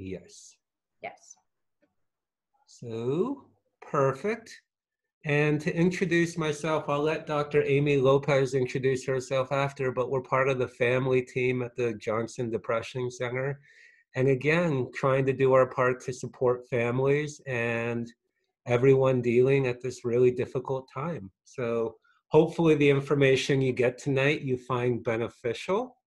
Yes. Yes. So, perfect. And to introduce myself, I'll let Dr. Amy Lopez introduce herself after, but we're part of the family team at the Johnson Depression Center. And again, trying to do our part to support families and everyone dealing at this really difficult time. So hopefully the information you get tonight you find beneficial.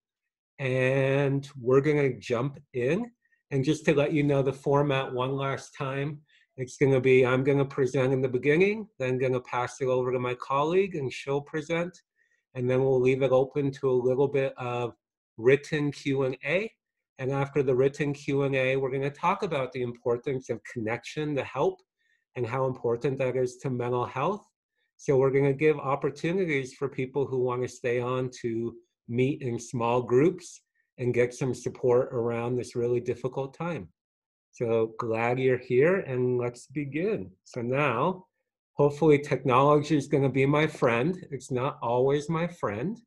And we're going to jump in. And just to let you know the format one last time, it's going to be I'm going to present in the beginning, then going to pass it over to my colleague and she'll present. And then we'll leave it open to a little bit of written Q&A. And after the written Q&A, we're going to talk about the importance of connection to help and how important that is to mental health. So we're going to give opportunities for people who want to stay on to meet in small groups and get some support around this really difficult time. So glad you're here and let's begin. So now, hopefully technology is going to be my friend. It's not always my friend.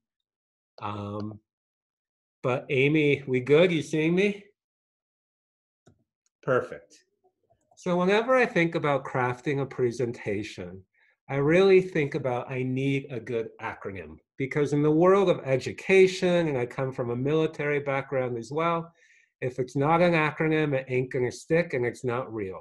But Amy, we good? You seeing me? Perfect. So whenever I think about crafting a presentation, I really think about I need a good acronym because in the world of education, and I come from a military background as well, if it's not an acronym, it ain't gonna stick and it's not real.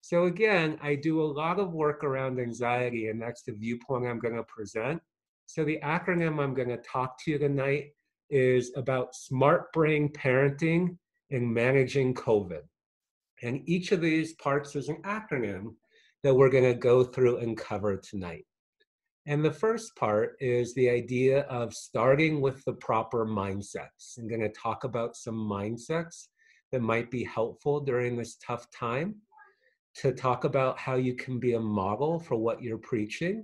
So again, I do a lot of work around anxiety and that's the viewpoint I'm gonna present. So the acronym I'm gonna talk to you tonight is about smart brain parenting and managing COVID. And each of these parts is an acronym that we're going to go through and cover tonight. And the first part is the idea of starting with the proper mindsets. I'm going to talk about some mindsets that might be helpful during this tough time, to talk about how you can be a model for what you're preaching.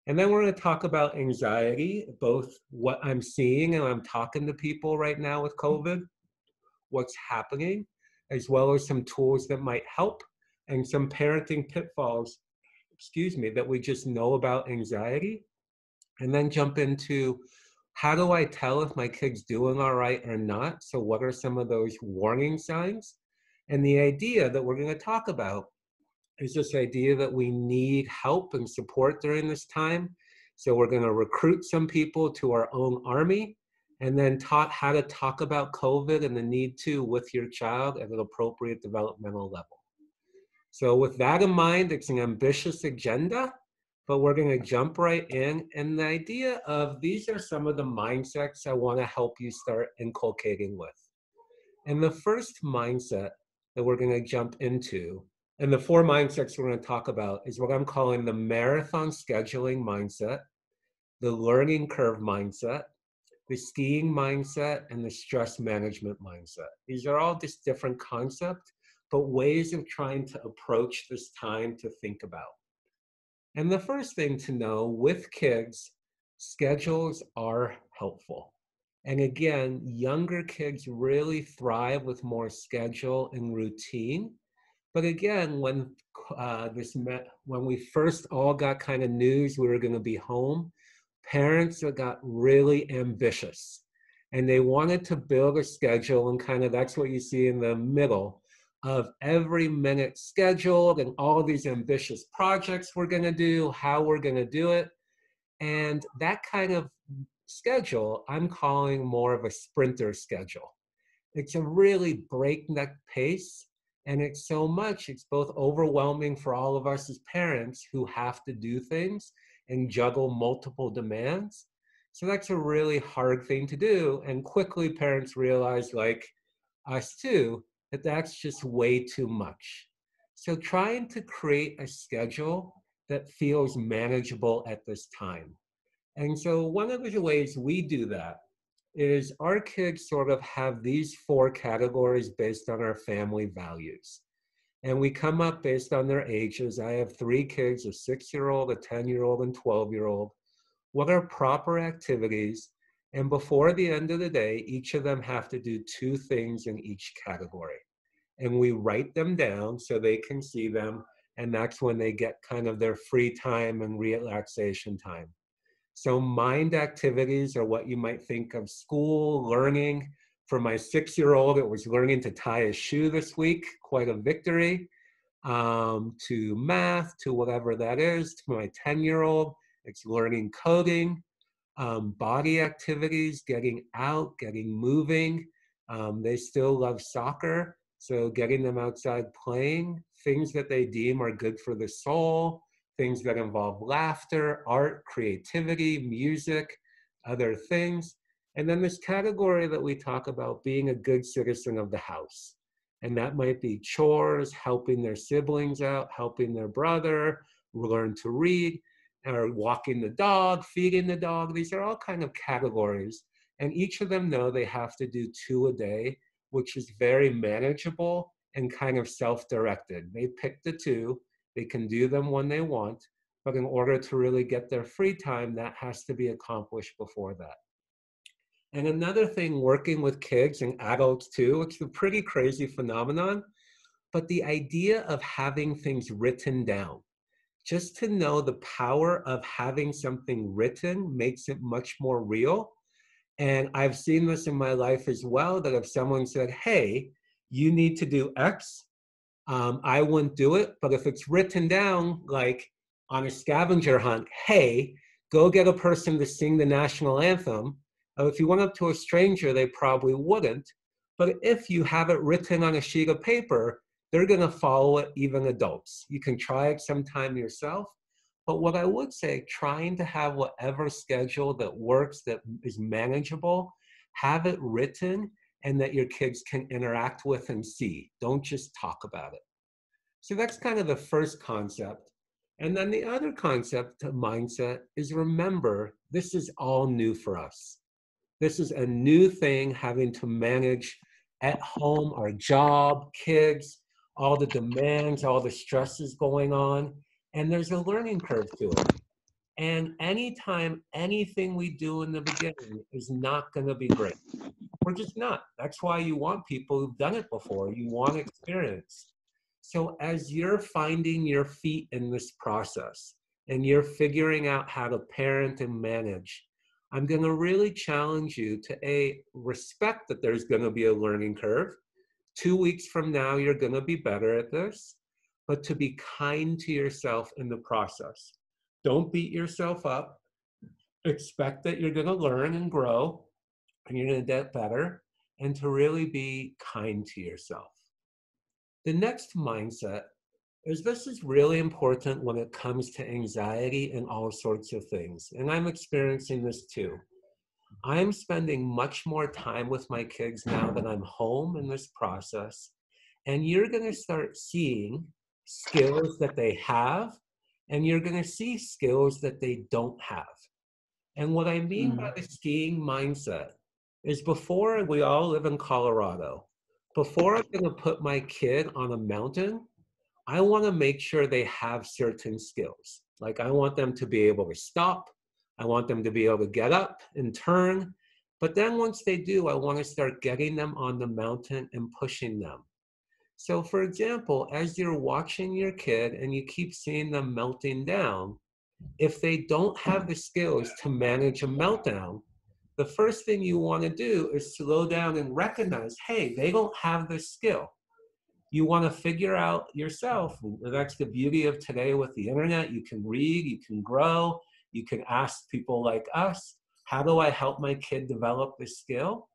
And then we're going to talk about anxiety, both what I'm seeing and I'm talking to people right now with COVID, what's happening, as well as some tools that might help and some parenting pitfalls, that we just know about anxiety. And then jump into how do I tell if my kid's doing all right or not? So what are some of those warning signs? And the idea that we're going to talk about is this idea that we need help and support during this time. So we're going to recruit some people to our own army and then taught how to talk about COVID and the need to with your child at an appropriate developmental level. So with that in mind, it's an ambitious agenda, but we're going to jump right in. And the idea of these are some of the mindsets I want to help you start inculcating with. And the first mindset that we're going to jump into, and the four mindsets we're going to talk about, is what I'm calling the marathon scheduling mindset, the learning curve mindset, the skiing mindset, and the stress management mindset. These are all just different concepts, but ways of trying to approach this time to think about. And the first thing to know with kids, schedules are helpful. And again, younger kids really thrive with more schedule and routine. But again, when when we first all got kind of news we were going to be home, parents got really ambitious and they wanted to build a schedule, and kind of that's what you see in the middle of every minute scheduled and all these ambitious projects we're going to do, how we're going to do it. And that kind of schedule I'm calling more of a sprinter schedule. It's a really breakneck pace, and it's so much, it's both overwhelming for all of us as parents who have to do things and juggle multiple demands. So that's a really hard thing to do. And quickly parents realize, like us too, that that's just way too much. So trying to create a schedule that feels manageable at this time. And so one of the ways we do that is our kids sort of have these four categories based on our family values. And we come up based on their ages. I have three kids, a 6-year-old, a 10-year-old, and 12-year-old. What are proper activities? And before the end of the day, each of them have to do two things in each category. And we write them down so they can see them. And that's when they get kind of their free time and relaxation time. So mind activities are what you might think of school, learning. For my 6-year-old, it was learning to tie a shoe this week, quite a victory. To math, to whatever that is. To my 10-year-old, it's learning coding, body activities, getting out, getting moving. They still love soccer, so getting them outside playing, things that they deem are good for the soul, things that involve laughter, art, creativity, music, other things. And then this category that we talk about, being a good citizen of the house. And that might be chores, helping their siblings out, helping their brother, learn to read, or walking the dog, feeding the dog. These are all kind of categories. And each of them know they have to do 2 a day, which is very manageable and kind of self-directed. They pick the 2, they can do them when they want, but in order to really get their free time, that has to be accomplished before that. And another thing, working with kids and adults too, it's a pretty crazy phenomenon, but the idea of having things written down, just to know the power of having something written makes it much more real. And I've seen this in my life as well, that if someone said, hey, you need to do X, I wouldn't do it. But if it's written down, like on a scavenger hunt, hey, go get a person to sing the national anthem. If you went up to a stranger, they probably wouldn't. But if you have it written on a sheet of paper, they're going to follow it, even adults. You can try it sometime yourself. But what I would say, trying to have whatever schedule that works, that is manageable, have it written and that your kids can interact with and see. Don't just talk about it. So that's kind of the first concept. And then the other concept, mindset, is remember, this is all new for us. This is a new thing, having to manage at home, our job, kids, all the demands, all the stresses going on. And there's a learning curve to it. And anytime anything we do in the beginning is not going to be great. We're just not. That's why you want people who've done it before. You want experience. So as you're finding your feet in this process and you're figuring out how to parent and manage, I'm going to really challenge you to respect that there's going to be a learning curve. 2 weeks from now, you're going to be better at this, but to be kind to yourself in the process. Don't beat yourself up. Expect that you're going to learn and grow and you're going to get better, and to really be kind to yourself. The next mindset is, this is really important when it comes to anxiety and all sorts of things. And I'm experiencing this too. I'm spending much more time with my kids now that I'm home in this process. And you're going to start seeing skills that they have, and you're going to see skills that they don't have. And what I mean by the skiing mindset is, before, we all live in Colorado. Before I'm going to put my kid on a mountain, I want to make sure they have certain skills. Like, I want them to be able to stop. I want them to be able to get up and turn. But then once they do, I want to start getting them on the mountain and pushing them. So for example, as you're watching your kid and you keep seeing them melting down, if they don't have the skills to manage a meltdown, the first thing you want to do is slow down and recognize, hey, they don't have this skill. You want to figure out yourself. That's the beauty of today with the internet. You can read, you can grow, you can ask people like us, how do I help my kid develop this skill?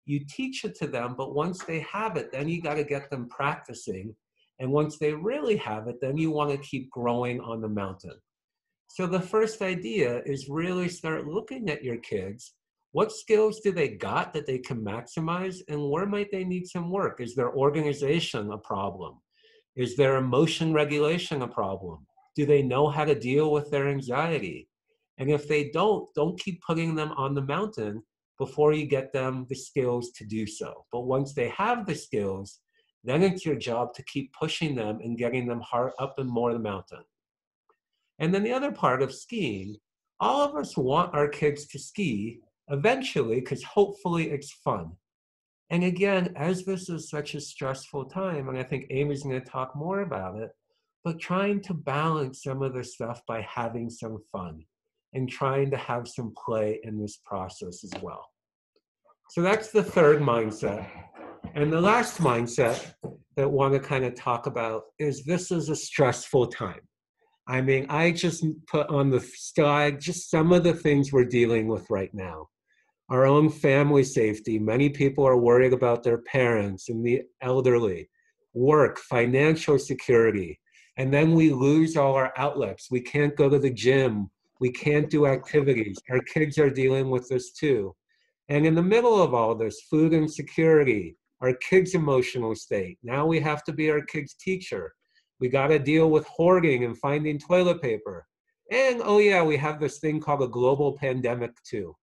You teach it to them, but once they have it, then you got to get them practicing. And once they really have it, then you want to keep growing on the mountain. So the first idea is really start looking at your kids. What skills do they got that they can maximize, and where might they need some work? Is their organization a problem? Is their emotion regulation a problem? Do they know how to deal with their anxiety? And if they don't keep putting them on the mountain before you get them the skills to do so. But once they have the skills, then it's your job to keep pushing them and getting them up and more the mountain. And then the other part of skiing, all of us want our kids to ski eventually, because hopefully it's fun. And again, as this is such a stressful time, and I think Amy's going to talk more about it, but trying to balance some of the stuff by having some fun and trying to have some play in this process as well. So that's the third mindset. And the last mindset that I want to kind of talk about is this is a stressful time. I mean, I just put on the slide just some of the things we're dealing with right now. Our own family safety. Many people are worried about their parents and the elderly, work, financial security. And then we lose all our outlets. We can't go to the gym. We can't do activities. Our kids are dealing with this too. And in the middle of all this, food insecurity, our kids' emotional state. Now we have to be our kids' teacher. We got to deal with hoarding and finding toilet paper. And oh, yeah, we have this thing called a global pandemic too.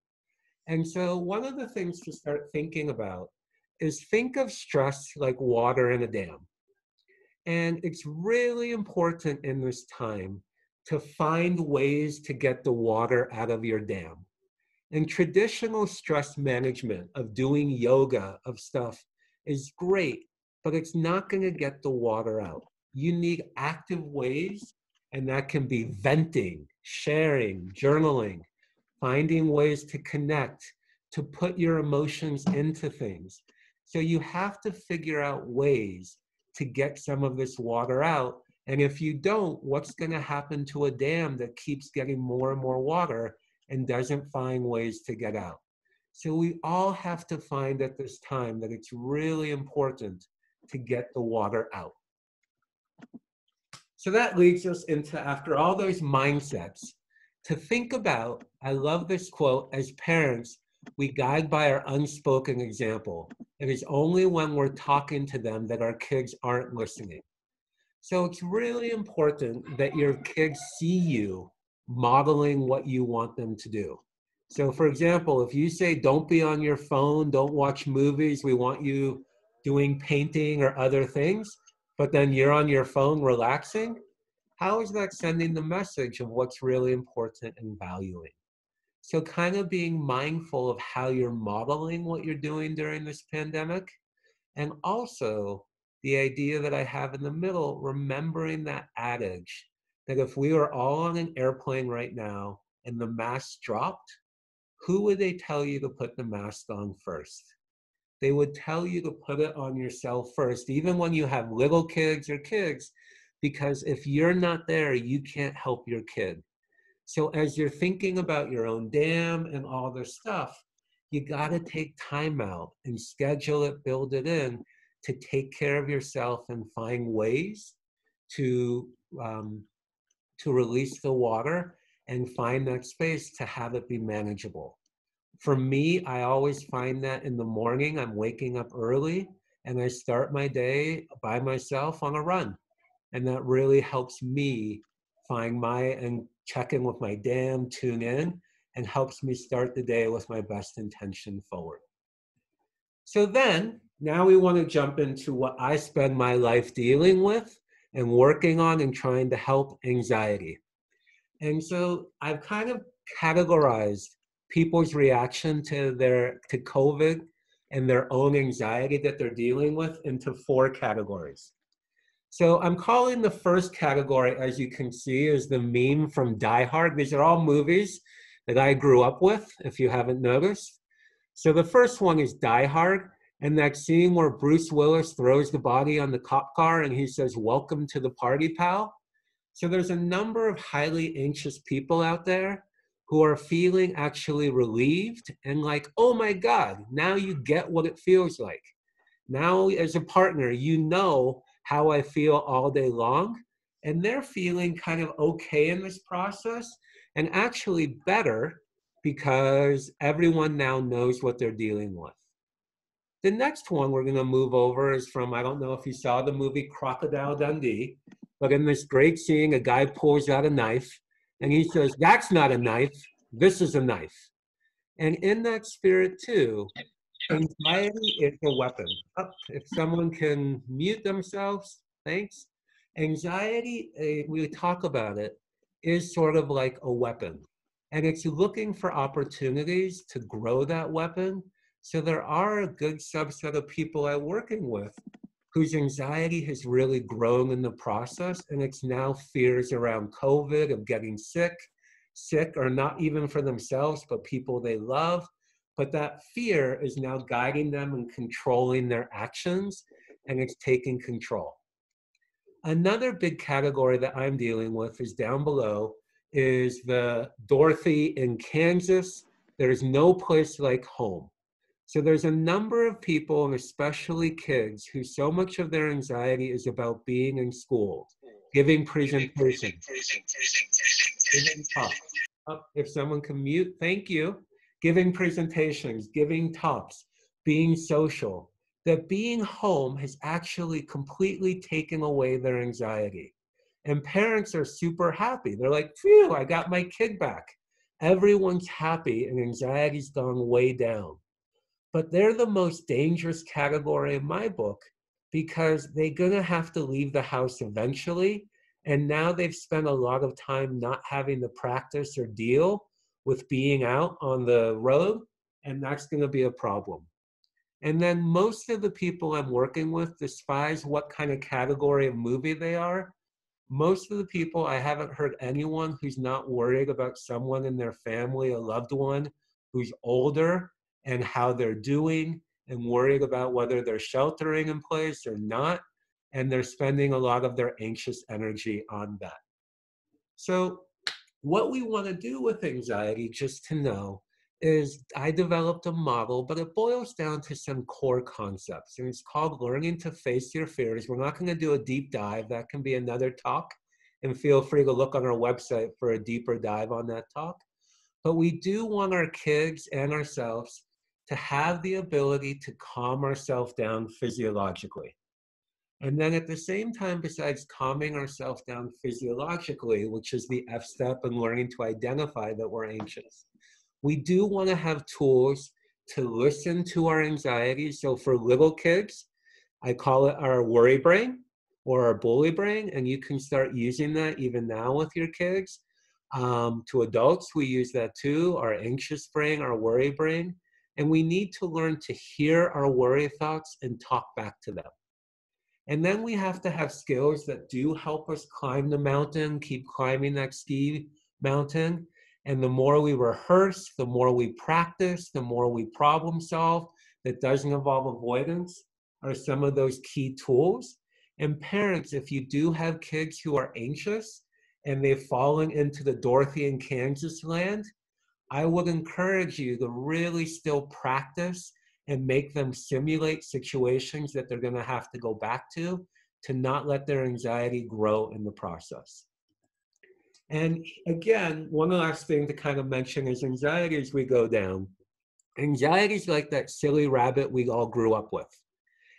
And so, one of the things to start thinking about is think of stress like water in a dam. And it's really important in this time to find ways to get the water out of your dam. And traditional stress management of doing yoga, of stuff, is great, but it's not going to get the water out. You need active ways, and that can be venting, sharing, journaling, finding ways to connect, to put your emotions into things. So you have to figure out ways to get some of this water out. And if you don't, what's going to happen to a dam that keeps getting more and more water and doesn't find ways to get out? So we all have to find at this time that it's really important to get the water out. So that leads us into, after all those mindsets, to think about, I love this quote, as parents, we guide by our unspoken example. It is only when we're talking to them that our kids aren't listening. So it's really important that your kids see you modeling what you want them to do. So for example, if you say, don't be on your phone, don't watch movies, we want you doing painting or other things, but then you're on your phone relaxing, how is that sending the message of what's really important and valuing? So kind of being mindful of how you're modeling what you're doing during this pandemic. And also the idea that I have in the middle, remembering that adage that if we were all on an airplane right now and the mask dropped, who would they tell you to put the mask on first? They would tell you to put it on yourself first, even when you have little kids or kids, because if you're not there, you can't help your kid. So as you're thinking about your own dam and all this stuff, you got to take time out and schedule it, build it in to take care of yourself and find ways to release the water and find that space to have it be manageable. For me, I always find that in the morning, I'm waking up early and I start my day by myself on a run. And that really helps me find and check in with my dam, tune in, and helps me start the day with my best intention forward. So then, now we want to jump into what I spend my life dealing with and working on and trying to help: anxiety. And so I've kind of categorized people's reaction to COVID and their own anxiety that they're dealing with into 4 categories. So I'm calling the first category, as you can see, is the meme from Die Hard. These are all movies that I grew up with, if you haven't noticed. So the first one is Die Hard, and that scene where Bruce Willis throws the body on the cop car and he says, "Welcome to the party, pal." So there's a number of highly anxious people out there who are feeling actually relieved and like, oh my God, now you get what it feels like. Now, as a partner, you know how I feel all day long. And they're feeling kind of okay in this process and actually better because everyone now knows what they're dealing with. The next one we're going to move over is from, I don't know if you saw the movie Crocodile Dundee, but in this great scene, a guy pulls out a knife and he says, "That's not a knife, this is a knife." And in that spirit too, anxiety is a weapon. If someone can mute themselves, thanks. Anxiety, we talk about it, is sort of like a weapon. And it's looking for opportunities to grow that weapon. So there are a good subset of people I'm working with whose anxiety has really grown in the process. And it's now fears around COVID, of getting sick or not even for themselves, but people they love. but that fear is now guiding them and controlling their actions, and it's taking control. Another big category that I'm dealing with is down below is the Dorothy in Kansas. There's no place like home. So there's a number of people, and especially kids, who so much of their anxiety is about being in school, giving presentations, giving talks. Oh, if someone can mute, thank you. Giving presentations, giving talks, being social. That being home has actually completely taken away their anxiety. And parents are super happy. They're like, phew, I got my kid back. Everyone's happy and anxiety's gone way down. But they're the most dangerous category in my book because they're going to have to leave the house eventually. And now they've spent a lot of time not having to practice or deal with being out on the road. And that's going to be a problem. And then most of the people I'm working with, despise what kind of category of movie they are, most of the people, I haven't heard anyone who's not worried about someone in their family, a loved one who's older and how they're doing and worried about whether they're sheltering in place or not. And they're spending a lot of their anxious energy on that. So what we want to do with anxiety, just to know, is I developed a model, but it boils down to some core concepts. And it's called learning to face your fears. We're not going to do a deep dive. That can be another talk. And feel free to look on our website for a deeper dive on that talk. But we do want our kids and ourselves to have the ability to calm ourselves down physiologically. And then at the same time, besides calming ourselves down physiologically, which is the F step in learning to identify that we're anxious, we do want to have tools to listen to our anxiety. So for little kids, I call it our worry brain or our bully brain, and you can start using that even now with your kids. To adults, we use that too, our anxious brain, our worry brain. And we need to learn to hear our worry thoughts and talk back to them. And then we have to have skills that do help us climb the mountain, keep climbing that ski mountain. And the more we rehearse, the more we practice, the more we problem solve, that doesn't involve avoidance, are some of those key tools. And parents, if you do have kids who are anxious and they've fallen into the Dorothy in Kansas land, I would encourage you to really still practice and make them simulate situations that they're going to have to go back to not let their anxiety grow in the process. And again, one last thing to kind of mention is anxiety as we go down. Anxiety is like that silly rabbit we all grew up with.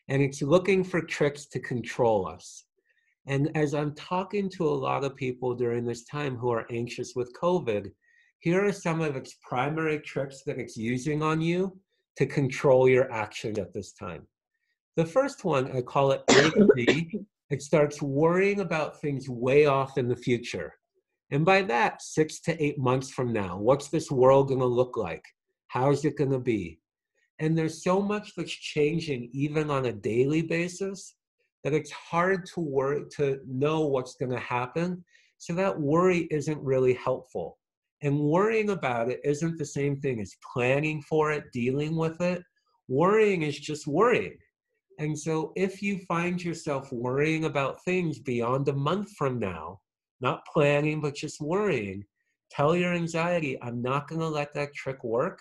And it's looking for tricks to control us. And as I'm talking to a lot of people during this time who are anxious with COVID, here are some of its primary tricks that it's using on you to control your actions at this time. The first one, I call it A to B. It starts worrying about things way off in the future. And by that, 6 to 8 months from now, what's this world going to look like? How's it going to be? And there's so much that's changing even on a daily basis that it's hard to worry, to know what's going to happen. So that worry isn't really helpful. And worrying about it isn't the same thing as planning for it, dealing with it. Worrying is just worrying. And so if you find yourself worrying about things beyond a month from now, not planning, but just worrying, tell your anxiety, I'm not going to let that trick work.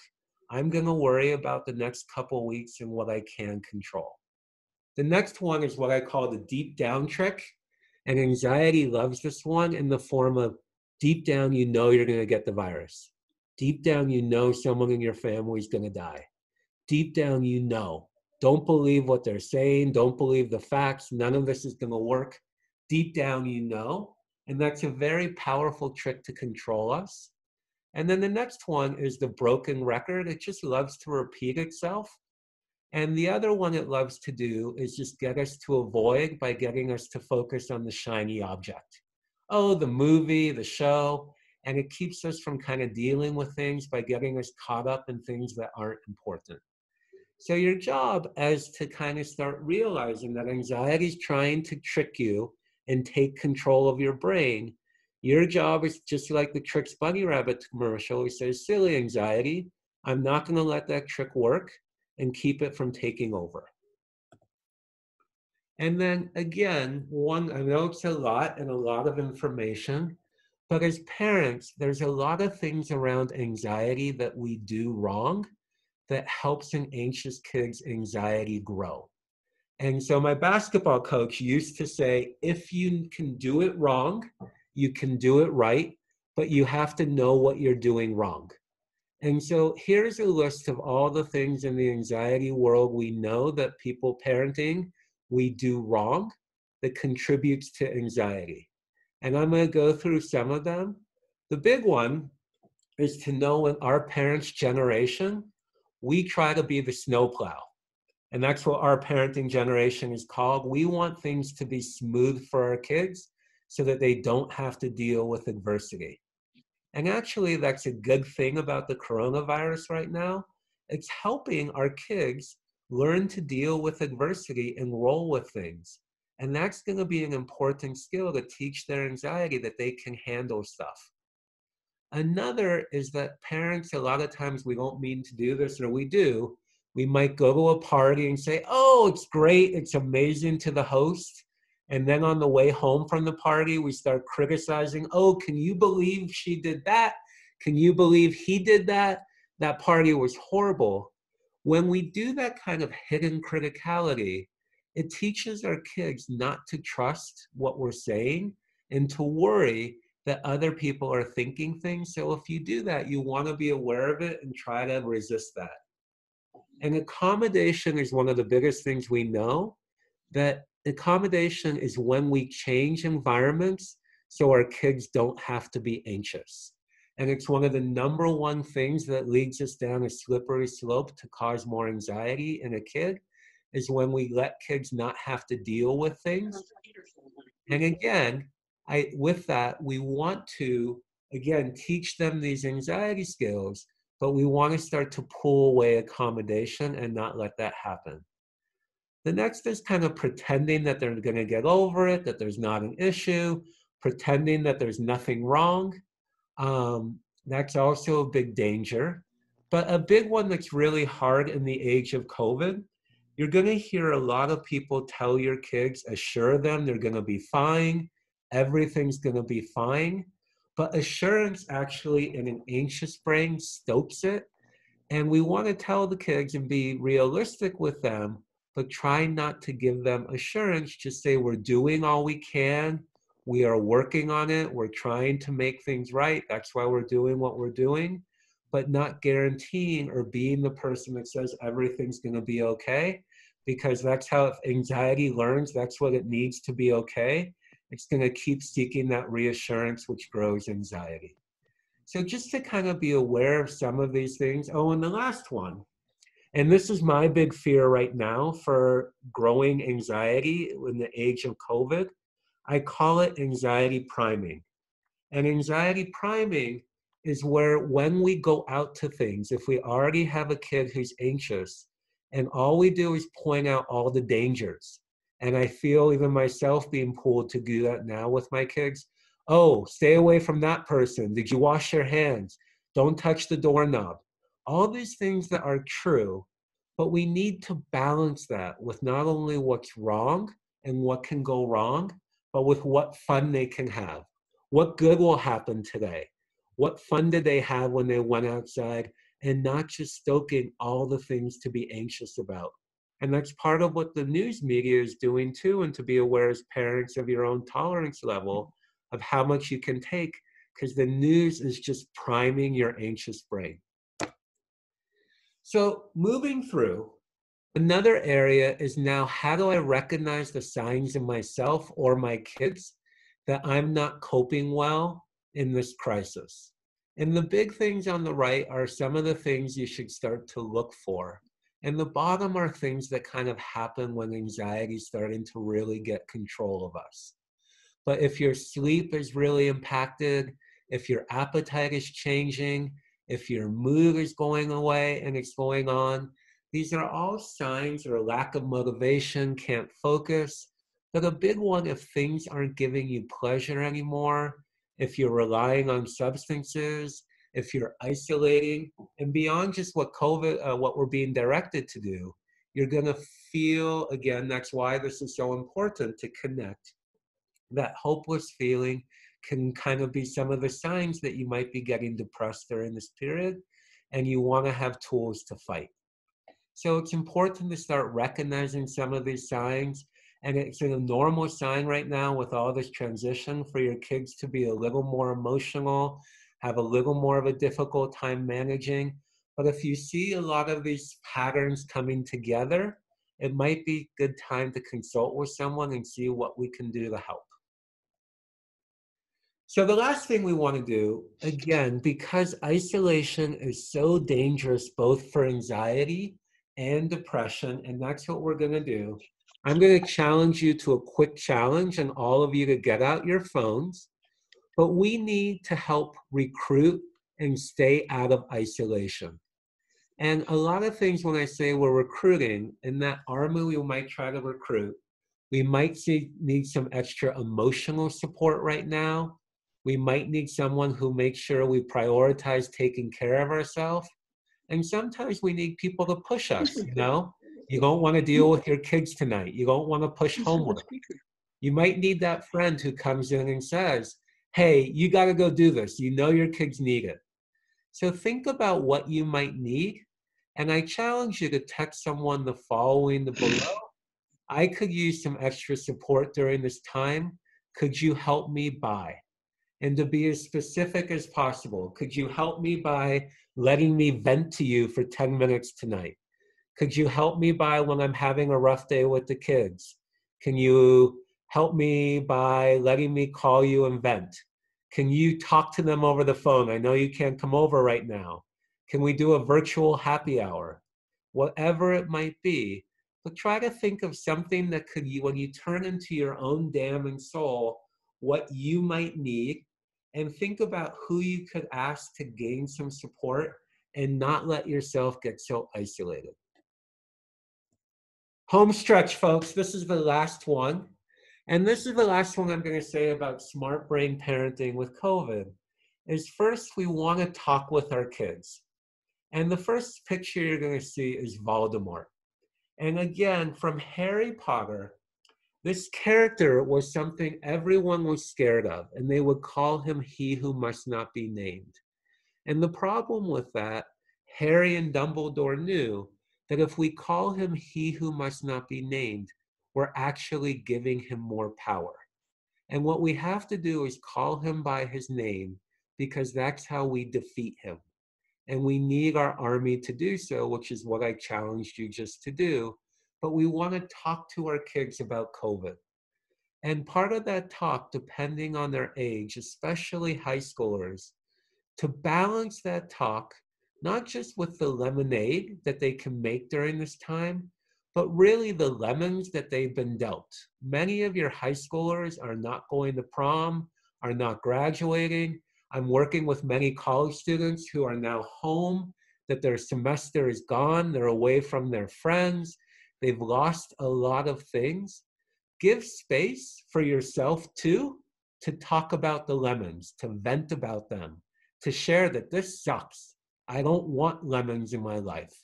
I'm going to worry about the next couple weeks and what I can control. The next one is what I call the deep down trick. And anxiety loves this one in the form of deep down, you know you're going to get the virus. Deep down, you know someone in your family is going to die. Deep down, you know. Don't believe what they're saying. Don't believe the facts. None of this is going to work. Deep down, you know. And that's a very powerful trick to control us. And then the next one is the broken record. It just loves to repeat itself. And the other one it loves to do is just get us to avoid by getting us to focus on the shiny object. Oh, the movie, the show. And it keeps us from kind of dealing with things by getting us caught up in things that aren't important. So your job is to kind of start realizing that anxiety is trying to trick you and take control of your brain. Your job is just like the Tricks Bunny Rabbit commercial. It says, silly anxiety, I'm not going to let that trick work and keep it from taking over. And then again, I know it's a lot and a lot of information, but as parents, there's a lot of things around anxiety that we do wrong that helps an anxious kid's anxiety grow. And so my basketball coach used to say, if you can do it wrong, you can do it right, but you have to know what you're doing wrong. And so here's a list of all the things in the anxiety world we know that people parenting, we do wrong that contributes to anxiety. And I'm going to go through some of them. The big one is to know in our parents' generation, we try to be the snowplow. And that's what our parenting generation is called. We want things to be smooth for our kids so that they don't have to deal with adversity. And actually, that's a good thing about the coronavirus right now. It's helping our kids learn to deal with adversity and roll with things. And that's going to be an important skill to teach their anxiety that they can handle stuff. Another is that parents, a lot of times we don't mean to do this, or we do. We might go to a party and say, oh, it's great, it's amazing to the host. And then on the way home from the party, we start criticizing, oh, can you believe she did that? Can you believe he did that? That party was horrible. When we do that kind of hidden criticality, it teaches our kids not to trust what we're saying and to worry that other people are thinking things. So if you do that, you want to be aware of it and try to resist that. And accommodation is one of the biggest things we know, that accommodation is when we change environments so our kids don't have to be anxious. And it's one of the number one things that leads us down a slippery slope to cause more anxiety in a kid, is when we let kids not have to deal with things. And again, with that, we want to, again, teach them these anxiety skills, but we want to start to pull away accommodation and not let that happen. The next is kind of pretending that they're going to get over it, that there's not an issue, pretending that there's nothing wrong. That's also a big danger. But a big one that's really hard in the age of COVID, you're going to hear a lot of people tell your kids, assure them they're going to be fine, everything's going to be fine. But assurance actually in an anxious brain stokes it. And we want to tell the kids and be realistic with them, but try not to give them assurance. Just say, we're doing all we can. We are working on it. We're trying to make things right. That's why we're doing what we're doing, but not guaranteeing or being the person that says everything's going to be okay, because that's how anxiety learns. That's what it needs to be okay. It's going to keep seeking that reassurance, which grows anxiety. So just to kind of be aware of some of these things. Oh, and the last one, and this is my big fear right now for growing anxiety in the age of COVID. I call it anxiety priming. And anxiety priming is where when we go out to things, if we already have a kid who's anxious, and all we do is point out all the dangers. And I feel even myself being pulled to do that now with my kids. Oh, stay away from that person. Did you wash your hands? Don't touch the doorknob. All these things that are true, but we need to balance that with not only what's wrong and what can go wrong, but with what fun they can have. What good will happen today? What fun did they have when they went outside? And not just stoking all the things to be anxious about. And that's part of what the news media is doing too, and to be aware as parents of your own tolerance level of how much you can take, because the news is just priming your anxious brain. So moving through, another area is now, how do I recognize the signs in myself or my kids that I'm not coping well in this crisis? And the big things on the right are some of the things you should start to look for. And the bottom are things that kind of happen when anxiety is starting to really get control of us. But if your sleep is really impacted, if your appetite is changing, if your mood is going away and it's going on, these are all signs, or a lack of motivation, can't focus. But a big one, if things aren't giving you pleasure anymore, if you're relying on substances, if you're isolating, and beyond just what what we're being directed to do, you're going to feel, again, that's why this is so important to connect. That hopeless feeling can kind of be some of the signs that you might be getting depressed during this period, and you want to have tools to fight. So it's important to start recognizing some of these signs. And it's a normal sign right now with all this transition for your kids to be a little more emotional, have a little more of a difficult time managing. But if you see a lot of these patterns coming together, it might be a good time to consult with someone and see what we can do to help. So the last thing we want to do, again, because isolation is so dangerous both for anxiety and depression, and that's what we're going to do, I'm going to challenge you to a quick challenge and all of you to get out your phones. But we need to help recruit and stay out of isolation. And a lot of things when I say we're recruiting, in that army we might try to recruit, we might need some extra emotional support right now. We might need someone who makes sure we prioritize taking care of ourselves. And sometimes we need people to push us, you know? You don't want to deal with your kids tonight. You don't want to push homework. You might need that friend who comes in and says, hey, you got to go do this. You know your kids need it. So think about what you might need. And I challenge you to text someone the following the below. I could use some extra support during this time. Could you help me by? And to be as specific as possible, could you help me by letting me vent to you for 10 minutes tonight? Could you help me by when I'm having a rough day with the kids? Can you help me by letting me call you and vent? Can you talk to them over the phone? I know you can't come over right now. Can we do a virtual happy hour? Whatever it might be, but try to think of something that could, when you turn into your own dam and soul, what you might need, and think about who you could ask to gain some support and not let yourself get so isolated. Home stretch, folks. This is the last one. And this is the last one I'm going to say about smart brain parenting with COVID, is first we want to talk with our kids. And the first picture you're going to see is Voldemort. And again, from Harry Potter, this character was something everyone was scared of, and they would call him he who must not be named. And the problem with that, Harry and Dumbledore knew that if we call him he who must not be named, we're actually giving him more power. And what we have to do is call him by his name, because that's how we defeat him. And we need our army to do so, which is what I challenged you just to do. But we want to talk to our kids about COVID. And part of that talk, depending on their age, especially high schoolers, to balance that talk, not just with the lemonade that they can make during this time, but really the lemons that they've been dealt. Many of your high schoolers are not going to prom, are not graduating. I'm working with many college students who are now home, that their semester is gone, they're away from their friends, they've lost a lot of things. Give space for yourself too to talk about the lemons, to vent about them, to share that this sucks. I don't want lemons in my life.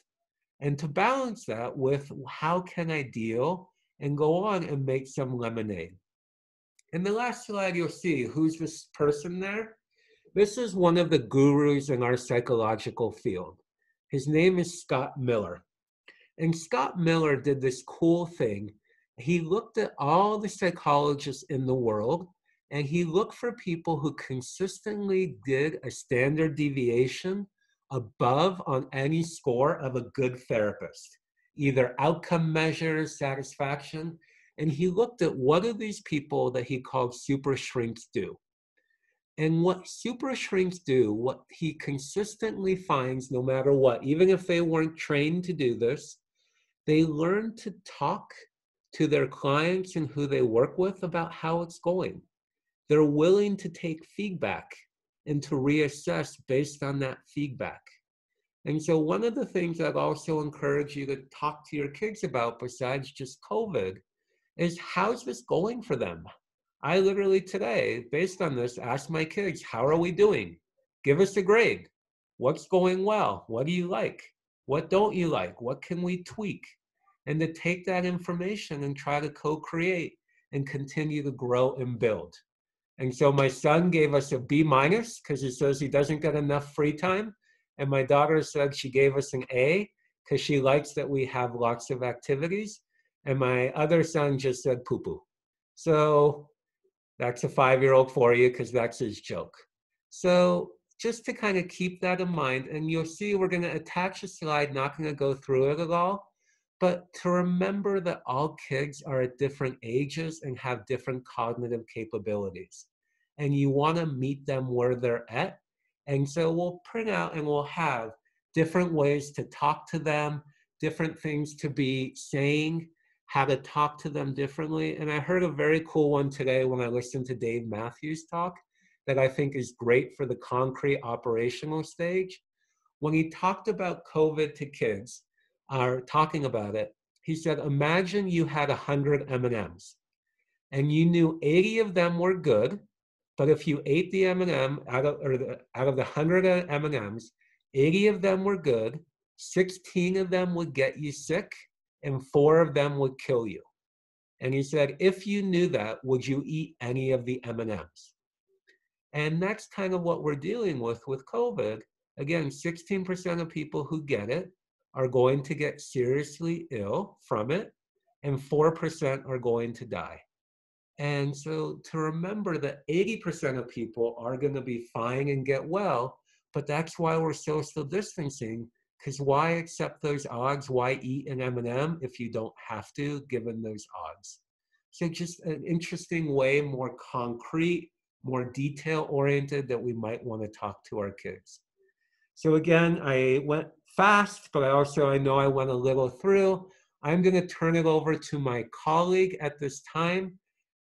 And to balance that with how can I deal and go on and make some lemonade. In the last slide, you'll see who's this person there. This is one of the gurus in our psychological field. His name is Scott Miller. And Scott Miller did this cool thing. He looked at all the psychologists in the world, and he looked for people who consistently did a standard deviation above on any score of a good therapist, either outcome measures, satisfaction. And he looked at what do these people that he called super shrinks do. And what super shrinks do, what he consistently finds, no matter what, even if they weren't trained to do this, they learn to talk to their clients and who they work with about how it's going. They're willing to take feedback and to reassess based on that feedback. And so one of the things I'd also encourage you to talk to your kids about, besides just COVID, is how's this going for them? I literally today, based on this, asked my kids, how are we doing? Give us a grade. What's going well? What do you like? What don't you like? What can we tweak? And to take that information and try to co-create and continue to grow and build. And so my son gave us a B minus because he says he doesn't get enough free time. And my daughter said she gave us an A because she likes that we have lots of activities. And my other son just said poo poo. So that's a 5-year-old for you because that's his joke. So just to kind of keep that in mind, and you'll see we're going to attach a slide, not going to go through it at all, but to remember that all kids are at different ages and have different cognitive capabilities. And you want to meet them where they're at. And so we'll print out and we'll have different ways to talk to them, different things to be saying, how to talk to them differently. And I heard a very cool one today when I listened to Dave Matthews talk that I think is great for the concrete operational stage. When he talked about COVID to kids, or talking about it, he said, imagine you had 100 M&Ms and you knew 80 of them were good, but if you ate the M&M out of the 100 M&Ms, 80 of them were good, 16 of them would get you sick, and 4 of them would kill you. And he said, if you knew that, would you eat any of the M&Ms? And that's kind of what we're dealing with COVID. Again, 16% of people who get it are going to get seriously ill from it, and 4% are going to die. And so to remember that 80% of people are going to be fine and get well, but that's why we're social distancing, because why accept those odds? Why eat an M&M if you don't have to, given those odds? So just an interesting way, more concrete, more detail-oriented that we might want to talk to our kids. So again, I went fast, but I know I went a little through. I'm going to turn it over to my colleague at this time.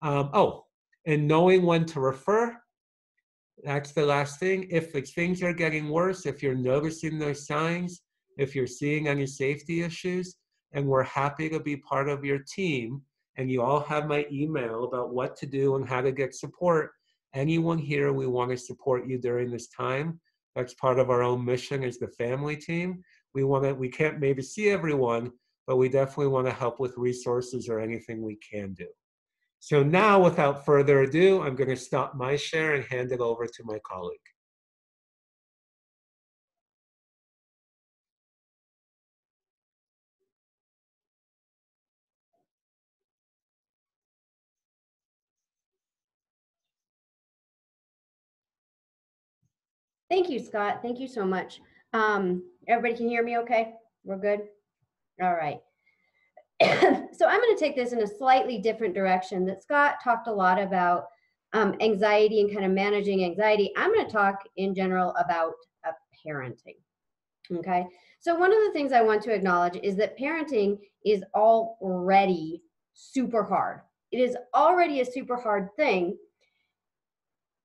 And knowing when to refer, that's the last thing. If things are getting worse, if you're noticing those signs, if you're seeing any safety issues, and we're happy to be part of your team, and you all have my email about what to do and how to get support, anyone here, we want to support you during this time. That's part of our own mission as the family team. We can't maybe see everyone, but we definitely want to help with resources or anything we can do. So now, without further ado, I'm going to stop my share and hand it over to my colleague. Thank you, Scott. Thank you so much. Everybody can hear me okay? We're good? All right. So I'm going to take this in a slightly different direction. That Scott talked a lot about anxiety and kind of managing anxiety. I'm going to talk in general about parenting. Okay. So one of the things I want to acknowledge is that parenting is already super hard. It is already a super hard thing.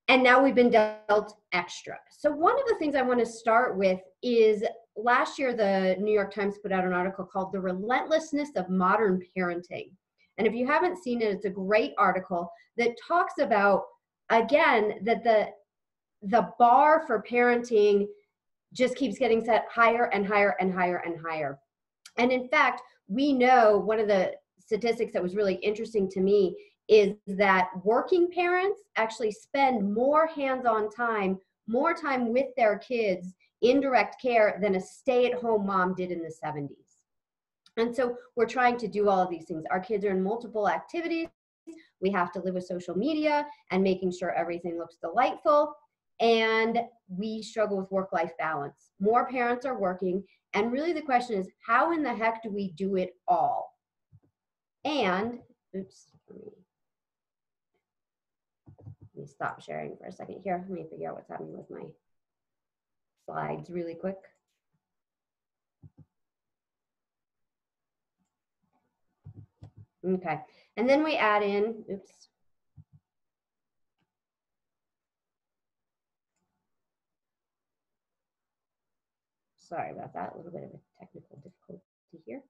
And now we've been dealt extra. So one of the things I want to start with is last year, the New York Times put out an article called The Relentlessness of Modern Parenting. And if you haven't seen it, it's a great article that talks about, again, that the bar for parenting just keeps getting set higher and higher and higher and higher. And in fact, we know one of the statistics that was really interesting to me is that working parents actually spend more hands-on time, more time with their kids in direct care than a stay-at-home mom did in the 70s. And so we're trying to do all of these things. Our kids are in multiple activities. We have to live with social media and making sure everything looks delightful. And we struggle with work-life balance. More parents are working. And really the question is, how in the heck do we do it all? And, oops, let me stop sharing for a second here. Let me figure out what's happening with my slides really quick. Okay, and then we add in, oops. Sorry about that, a little bit of a technical difficulty here.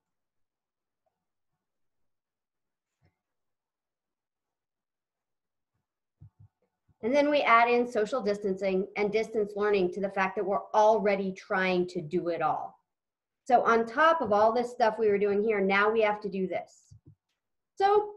And then we add in social distancing and distance learning to the fact that we're already trying to do it all. So on top of all this stuff we were doing here, now we have to do this. So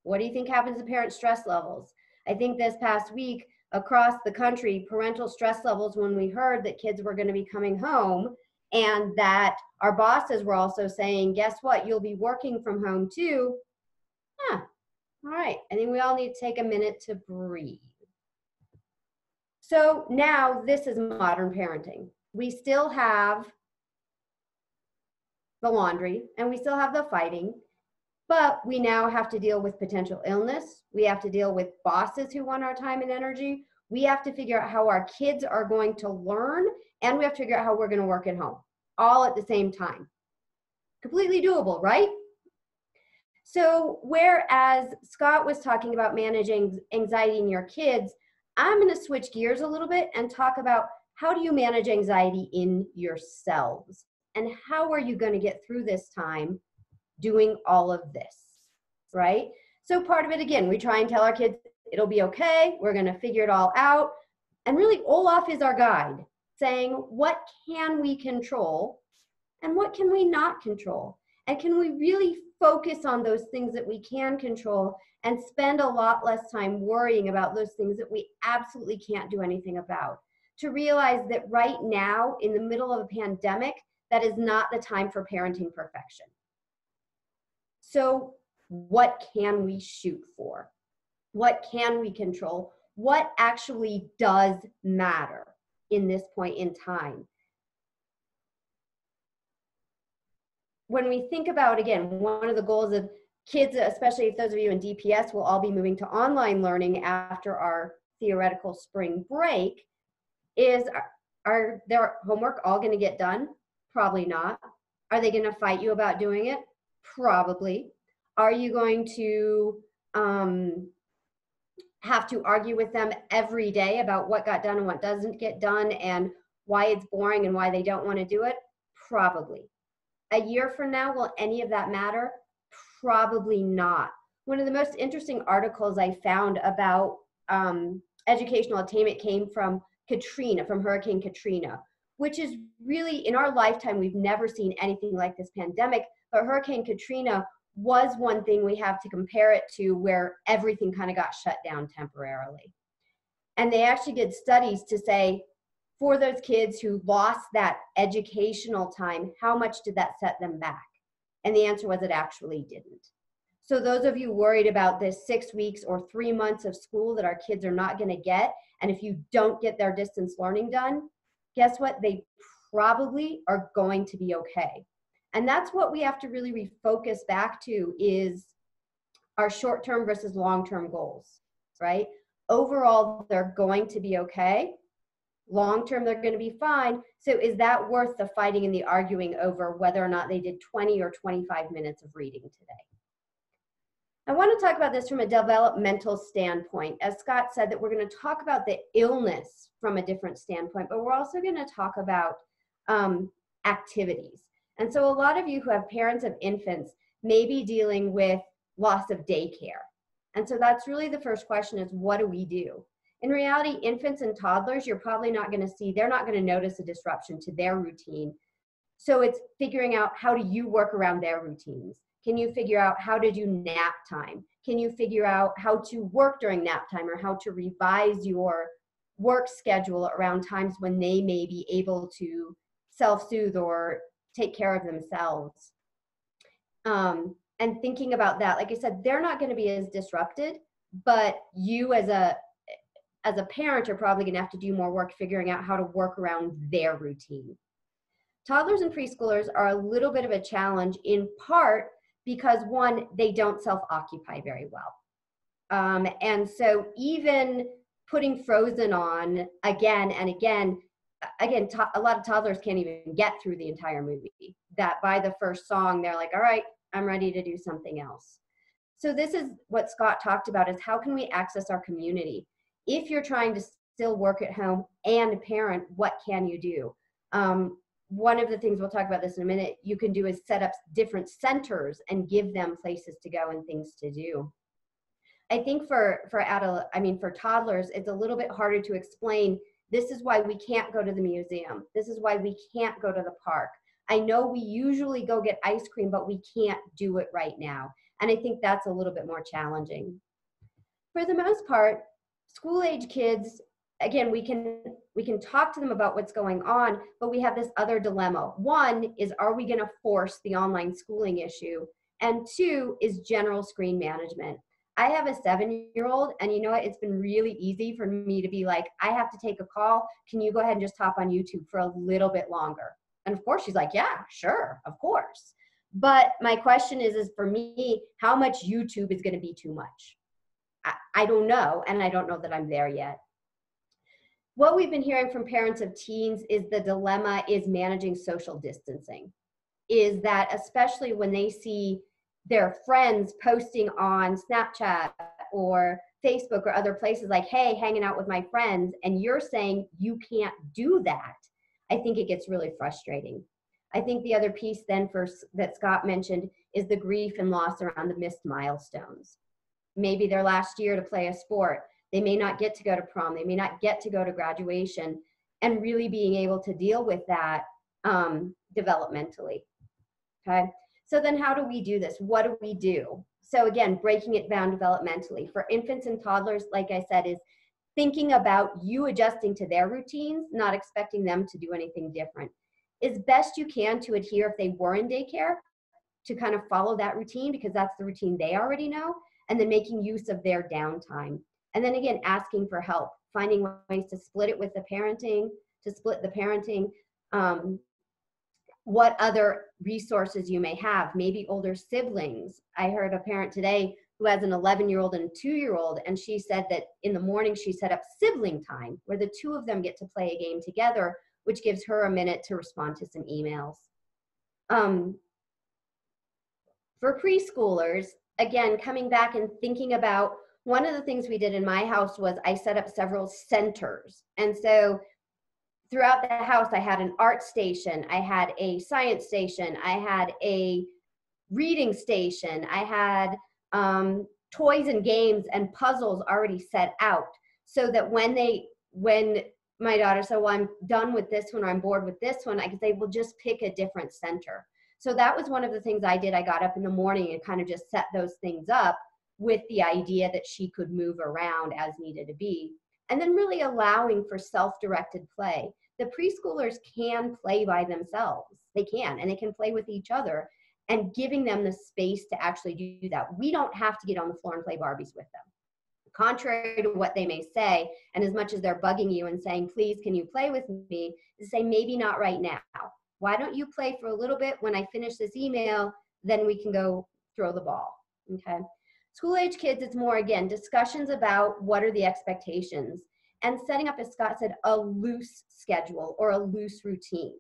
what do you think happens to parent stress levels? I think this past week across the country, parental stress levels, when we heard that kids were going to be coming home and that our bosses were also saying, guess what, you'll be working from home too. All right, I think we all need to take a minute to breathe. So now this is modern parenting. We still have the laundry and we still have the fighting, but we now have to deal with potential illness. We have to deal with bosses who want our time and energy. We have to figure out how our kids are going to learn, and we have to figure out how we're going to work at home, all at the same time. Completely doable, right? So whereas Scott was talking about managing anxiety in your kids, I'm going to switch gears a little bit and talk about how do you manage anxiety in yourselves, and how are you going to get through this time doing all of this, right? So part of it, again, we try and tell our kids it'll be okay, we're going to figure it all out. And really, Olaf is our guide, saying what can we control and what can we not control? And can we really focus on those things that we can control and spend a lot less time worrying about those things that we absolutely can't do anything about? To realize that right now, in the middle of a pandemic, that is not the time for parenting perfection. So what can we shoot for? What can we control? What actually does matter in this point in time? When we think about, again, one of the goals of kids, especially if those of you in DPS, will all be moving to online learning after our theoretical spring break, is are their homework all going to get done? Probably not. Are they going to fight you about doing it? Probably. Are you going to have to argue with them every day about what got done and what doesn't get done and why it's boring and why they don't want to do it? Probably. A year from now, will any of that matter? Probably not. One of the most interesting articles I found about educational attainment came from Katrina, from Hurricane Katrina, which is really, in our lifetime, we've never seen anything like this pandemic, but Hurricane Katrina was one thing we have to compare it to, where everything kind of got shut down temporarily. And they actually did studies to say, for those kids who lost that educational time, how much did that set them back? And the answer was it actually didn't. So those of you worried about this 6 weeks or 3 months of school that our kids are not going to get, and if you don't get their distance learning done, guess what? They probably are going to be okay. And that's what we have to really refocus back to, is our short-term versus long-term goals, right? Overall, they're going to be okay. Long-term, they're going to be fine. So is that worth the fighting and the arguing over whether or not they did 20 or 25 minutes of reading today? I want to talk about this from a developmental standpoint. As Scott said, that we're going to talk about the illness from a different standpoint, but we're also going to talk about activities. And so a lot of you who have parents of infants may be dealing with loss of daycare. And so that's really the first question, is what do we do? In reality, infants and toddlers, you're probably not going to see, they're not going to notice a disruption to their routine. So it's figuring out, how do you work around their routines? Can you figure out how to do nap time? Can you figure out how to work during nap time, or how to revise your work schedule around times when they may be able to self-soothe or take care of themselves? And thinking about that, like I said, they're not going to be as disrupted, but you as a parent are probably going to have to do more work figuring out how to work around their routine. Toddlers and preschoolers are a little bit of a challenge, in part because, one, they don't self-occupy very well. And so even putting Frozen on again and again, a lot of toddlers can't even get through the entire movie. That by the first song, they're like, all right, I'm ready to do something else. So this is what Scott talked about, is how can we access our community? If you're trying to still work at home and parent, what can you do? One of the things, we'll talk about this in a minute, you can do is set up different centers and give them places to go and things to do. I think for toddlers, it's a little bit harder to explain. This is why we can't go to the museum. This is why we can't go to the park. I know we usually go get ice cream, but we can't do it right now. And I think that's a little bit more challenging. For the most part, school age kids, again, we can talk to them about what's going on, but we have this other dilemma. One is, are we going to force the online schooling issue? And two is general screen management. I have a 7-year-old, and you know what? It's been really easy for me to be like, I have to take a call. Can you go ahead and just hop on YouTube for a little bit longer? And of course, she's like, yeah, sure, of course. But my question is for me, how much YouTube is going to be too much? I don't know, and I don't know that I'm there yet. What we've been hearing from parents of teens is the dilemma is managing social distancing. Is that especially when they see their friends posting on Snapchat or Facebook or other places like, hey, hanging out with my friends, and you're saying you can't do that, I think it gets really frustrating. I think the other piece then that Scott mentioned is the grief and loss around the missed milestones. Maybe their last year to play a sport. They may not get to go to prom. They may not get to go to graduation, and really being able to deal with that developmentally. Okay. So then how do we do this? What do we do? So again, breaking it down developmentally. For infants and toddlers, like I said, is thinking about you adjusting to their routines, not expecting them to do anything different. As best you can to adhere if they were in daycare, to kind of follow that routine because that's the routine they already know, and then making use of their downtime. And then again, asking for help, finding ways to split it with the parenting, to split the parenting, what other resources you may have, maybe older siblings. I heard a parent today who has an 11-year-old and a 2-year-old, and she said that in the morning she set up sibling time where the two of them get to play a game together, which gives her a minute to respond to some emails. For preschoolers, again, coming back and thinking about, one of the things we did in my house was I set up several centers. And so throughout the house, I had an art station, I had a science station, I had a reading station, I had toys and games and puzzles already set out, so that when my daughter said, well, I'm done with this one, or I'm bored with this one, I could say, well, just pick a different center. So that was one of the things I did. I got up in the morning and kind of just set those things up with the idea that she could move around as needed to be. And then really allowing for self-directed play. The preschoolers can play by themselves. They can, and they can play with each other, and giving them the space to actually do that. We don't have to get on the floor and play Barbies with them. Contrary to what they may say, and as much as they're bugging you and saying, please, can you play with me, to say, maybe not right now. Why don't you play for a little bit? When I finish this email, then we can go throw the ball, okay? School age kids, it's more, again, discussions about what are the expectations, and setting up, as Scott said, a loose schedule or a loose routine.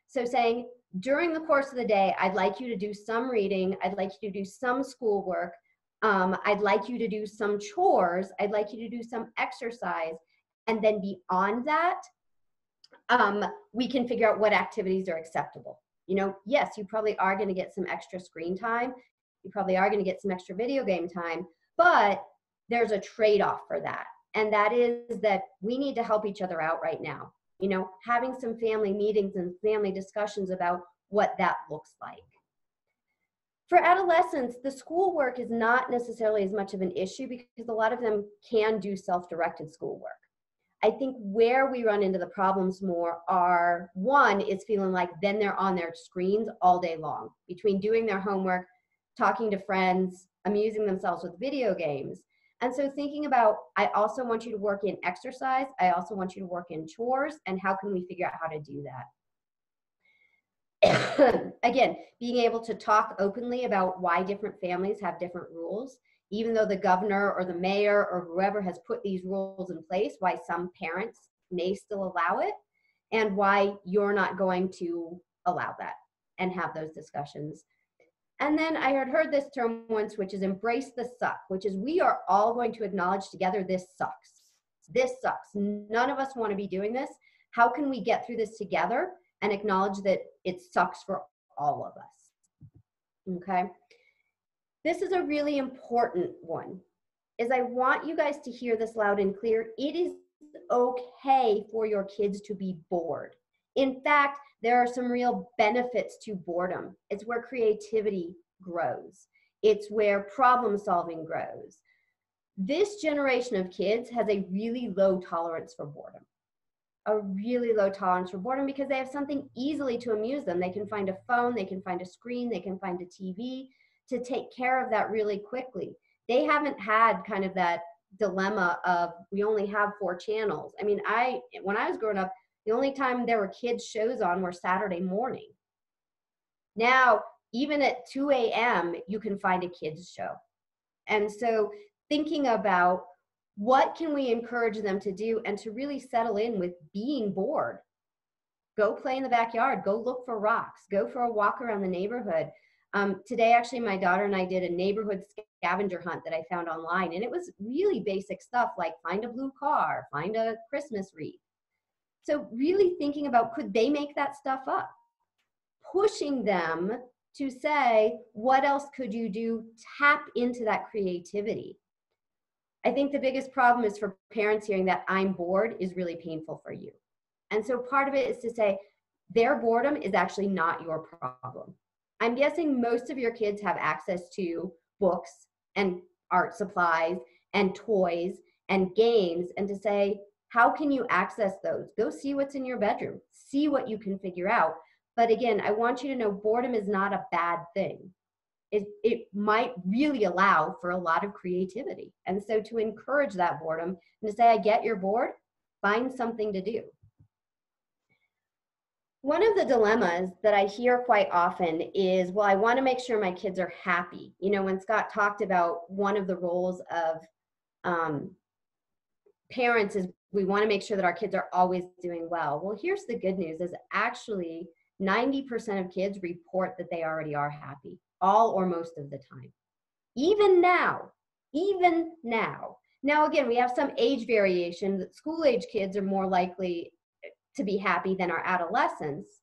So saying, during the course of the day, I'd like you to do some reading, I'd like you to do some schoolwork, I'd like you to do some chores, I'd like you to do some exercise, and then beyond that, we can figure out what activities are acceptable. You know, yes, you probably are going to get some extra screen time. You probably are going to get some extra video game time, but there's a trade-off for that. And that is that we need to help each other out right now. You know, having some family meetings and family discussions about what that looks like. For adolescents, the schoolwork is not necessarily as much of an issue because a lot of them can do self-directed schoolwork. I think where we run into the problems more are, one is feeling like then they're on their screens all day long, between doing their homework, talking to friends, amusing themselves with video games. And so thinking about, I also want you to work in exercise, I also want you to work in chores, and how can we figure out how to do that? Again, being able to talk openly about why different families have different rules, even though the governor or the mayor or whoever has put these rules in place, why some parents may still allow it, and why you're not going to allow that, and have those discussions. And then I had heard this term once, which is embrace the suck, which is we are all going to acknowledge together, this sucks. This sucks. None of us want to be doing this. How can we get through this together and acknowledge that it sucks for all of us? Okay. This is a really important one. is I want you guys to hear this loud and clear. It is okay for your kids to be bored. In fact, there are some real benefits to boredom. It's where creativity grows. It's where problem solving grows. This generation of kids has a really low tolerance for boredom. A really low tolerance for boredom because they have something easily to amuse them. They can find a phone, they can find a screen, they can find a TV to take care of that really quickly. They haven't had kind of that dilemma of we only have 4 channels. I mean, when I was growing up, the only time there were kids shows on were Saturday morning. Now, even at 2 a.m., you can find a kids show. And so thinking about what can we encourage them to do and to really settle in with being bored. Go play in the backyard, go look for rocks, go for a walk around the neighborhood. Today, actually, my daughter and I did a neighborhood scavenger hunt that I found online, and it was really basic stuff like find a blue car, find a Christmas wreath. So really thinking about, could they make that stuff up? Pushing them to say, what else could you do? Tap into that creativity. I think the biggest problem is for parents hearing that I'm bored is really painful for you. And so part of it is to say their boredom is actually not your problem. I'm guessing most of your kids have access to books and art supplies and toys and games, and to say, how can you access those? Go see what's in your bedroom, see what you can figure out. But again, I want you to know boredom is not a bad thing. It might really allow for a lot of creativity. And so to encourage that boredom and to say, I get you're bored, find something to do. One of the dilemmas that I hear quite often is, well, I want to make sure my kids are happy. You know, when Scott talked about one of the roles of parents is we want to make sure that our kids are always doing well. Well, here's the good news is actually 90% of kids report that they already are happy, all or most of the time. Even now. Now, again, we have some age variation that school age kids are more likely to be happy than our adolescents.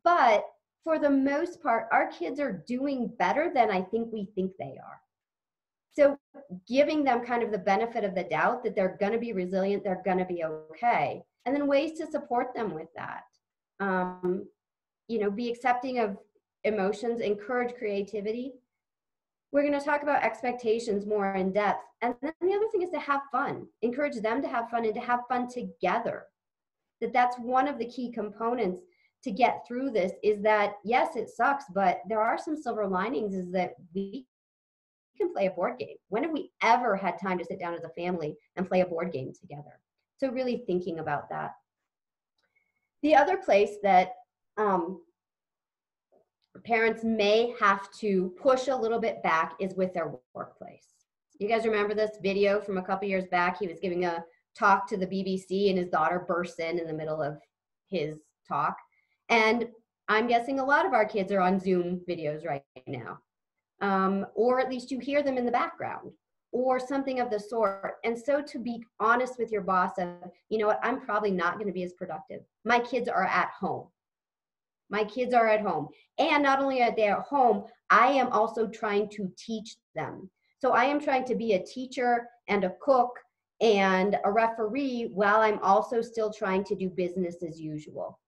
But for the most part, our kids are doing better than I think we think they are. So giving them kind of the benefit of the doubt that they're going to be resilient, they're going to be okay. And then ways to support them with that. Be accepting of emotions, encourage creativity. We're going to talk about expectations more in depth. And then the other thing is to have fun. Encourage them to have fun and to have fun together. That's one of the key components to get through this is that, yes, it sucks, but there are some silver linings is that we can play a board game. When have we ever had time to sit down as a family and play a board game together? So really thinking about that. The other place that parents may have to push a little bit back is with their workplace. You guys remember this video from a couple years back? He was giving a talk to the BBC and his daughter bursts in the middle of his talk. And I'm guessing a lot of our kids are on Zoom videos right now. Or at least you hear them in the background or something of the sort. And so to be honest with your boss of, you know what, I'm probably not going to be as productive. My kids are at home. My kids are at home. And not only are they at home, I am also trying to teach them. So I am trying to be a teacher and a cook and a referee while I'm also still trying to do business as usual.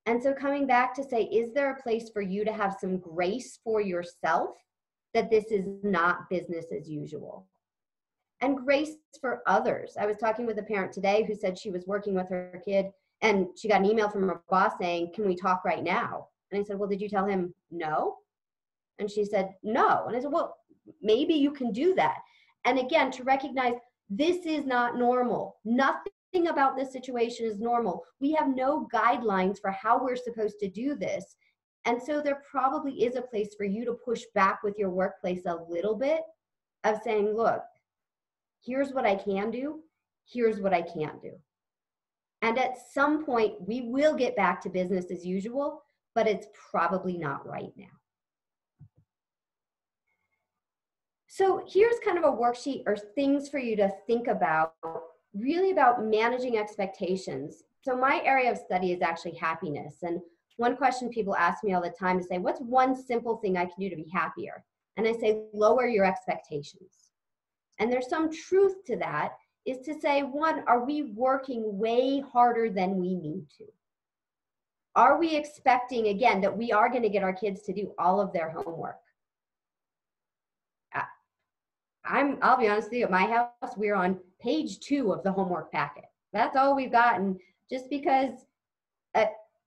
And so coming back to say, is there a place for you to have some grace for yourself that this is not business as usual? And grace for others. I was talking with a parent today who said she was working with her kid and she got an email from her boss saying, can we talk right now? And I said, well, did you tell him no? And she said, no. And I said, well, maybe you can do that. And again, to recognize this is not normal. Nothing about this situation is normal. We have no guidelines for how we're supposed to do this. And so there probably is a place for you to push back with your workplace a little bit of saying, look, here's what I can do. Here's what I can't do. And at some point, we will get back to business as usual, but it's probably not right now. So here's kind of a worksheet or things for you to think about, really about managing expectations. So my area of study is actually happiness. And one question people ask me all the time is say, what's one simple thing I can do to be happier? And I say, lower your expectations. And there's some truth to that, is to say, one, are we working way harder than we need to? Are we expecting, again, that we are going to get our kids to do all of their homework? I'll be honest with you, at my house, we're on page 2 of the homework packet. That's all we've gotten, just because,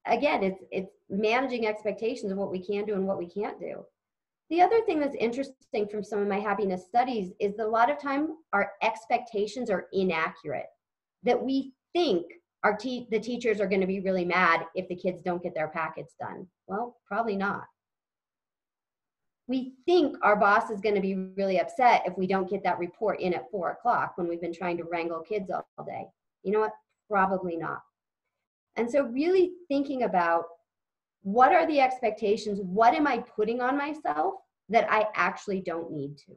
again, it's managing expectations of what we can do and what we can't do. The other thing that's interesting from some of my happiness studies is that a lot of time our expectations are inaccurate. That we think the teachers are going to be really mad if the kids don't get their packets done. Well, probably not. We think our boss is going to be really upset if we don't get that report in at 4 o'clock when we've been trying to wrangle kids all day. You know what? Probably not. And so really thinking about, what are the expectations? What am I putting on myself that I actually don't need to?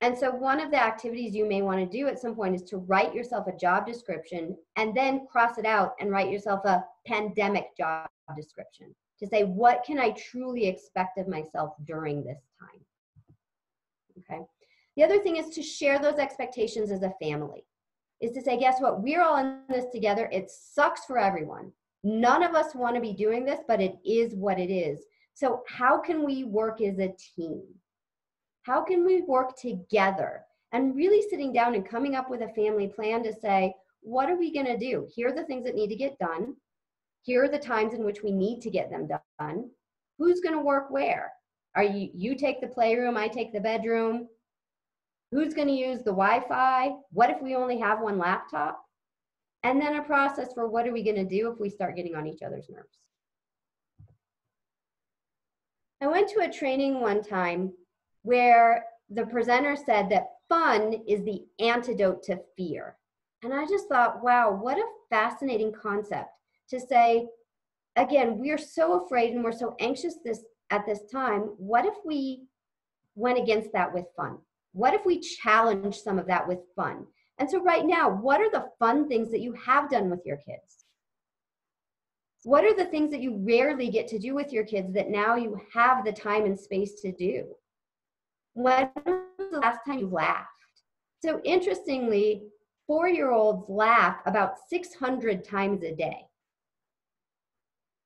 And so one of the activities you may want to do at some point is to write yourself a job description and then cross it out and write yourself a pandemic job description to say, what can I truly expect of myself during this time? Okay. The other thing is to share those expectations as a family, is to say, guess what? We're all in this together. It sucks for everyone. None of us want to be doing this, but it is what it is. So how can we work as a team? How can we work together? And really sitting down and coming up with a family plan to say, what are we going to do? Here are the things that need to get done. Here are the times in which we need to get them done. Who's going to work where? Are you take the playroom, I take the bedroom? Who's going to use the Wi-Fi? What if we only have one laptop? And then a process for what are we going to do if we start getting on each other's nerves. I went to a training one time where the presenter said that fun is the antidote to fear. And I just thought, wow, what a fascinating concept to say, again, we're so afraid and we're so anxious at this time. What if we went against that with fun? What if we challenge some of that with fun? And so right now, what are the fun things that you have done with your kids? What are the things that you rarely get to do with your kids that now you have the time and space to do? When was the last time you laughed? So interestingly, 4-year-olds laugh about 600 times a day.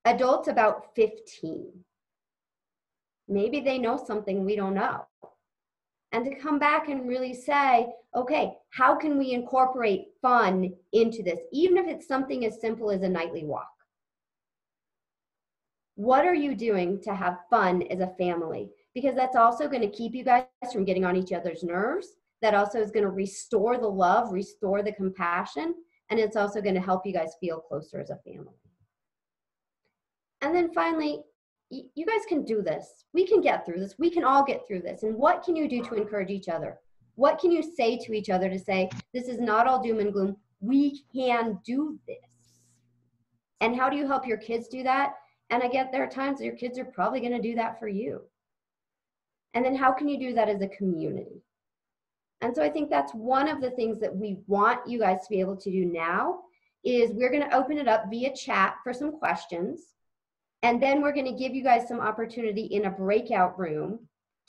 Adults about 15. Maybe they know something we don't know. And to come back and really say, okay, how can we incorporate fun into this, even if it's something as simple as a nightly walk? What are you doing to have fun as a family? Because that's also going to keep you guys from getting on each other's nerves. That also is going to restore the love, restore the compassion, and it's also going to help you guys feel closer as a family. And then finally, you guys can do this. We can get through this. We can all get through this. And what can you do to encourage each other? What can you say to each other to say, this is not all doom and gloom. We can do this. And how do you help your kids do that? And I get there are times that your kids are probably going to do that for you. And then how can you do that as a community? And so I think that's one of the things that we want you guys to be able to do now is we're going to open it up via chat for some questions. And then we're going to give you guys some opportunity in a breakout room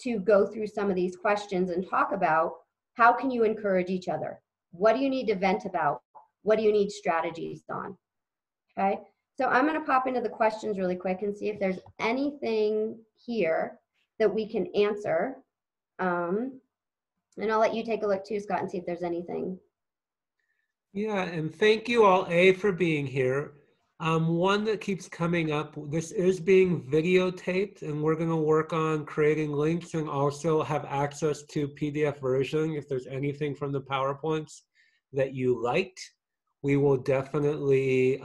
to go through some of these questions and talk about how can you encourage each other? What do you need to vent about? What do you need strategies on? Okay, so I'm going to pop into the questions really quick and see if there's anything here that we can answer. And I'll let you take a look too, Scott, and see if there's anything. Yeah, and thank you all, for being here. One that keeps coming up, this is being videotaped, and we're going to work on creating links and also have access to PDF version. If there's anything from the PowerPoints that you liked, we will definitely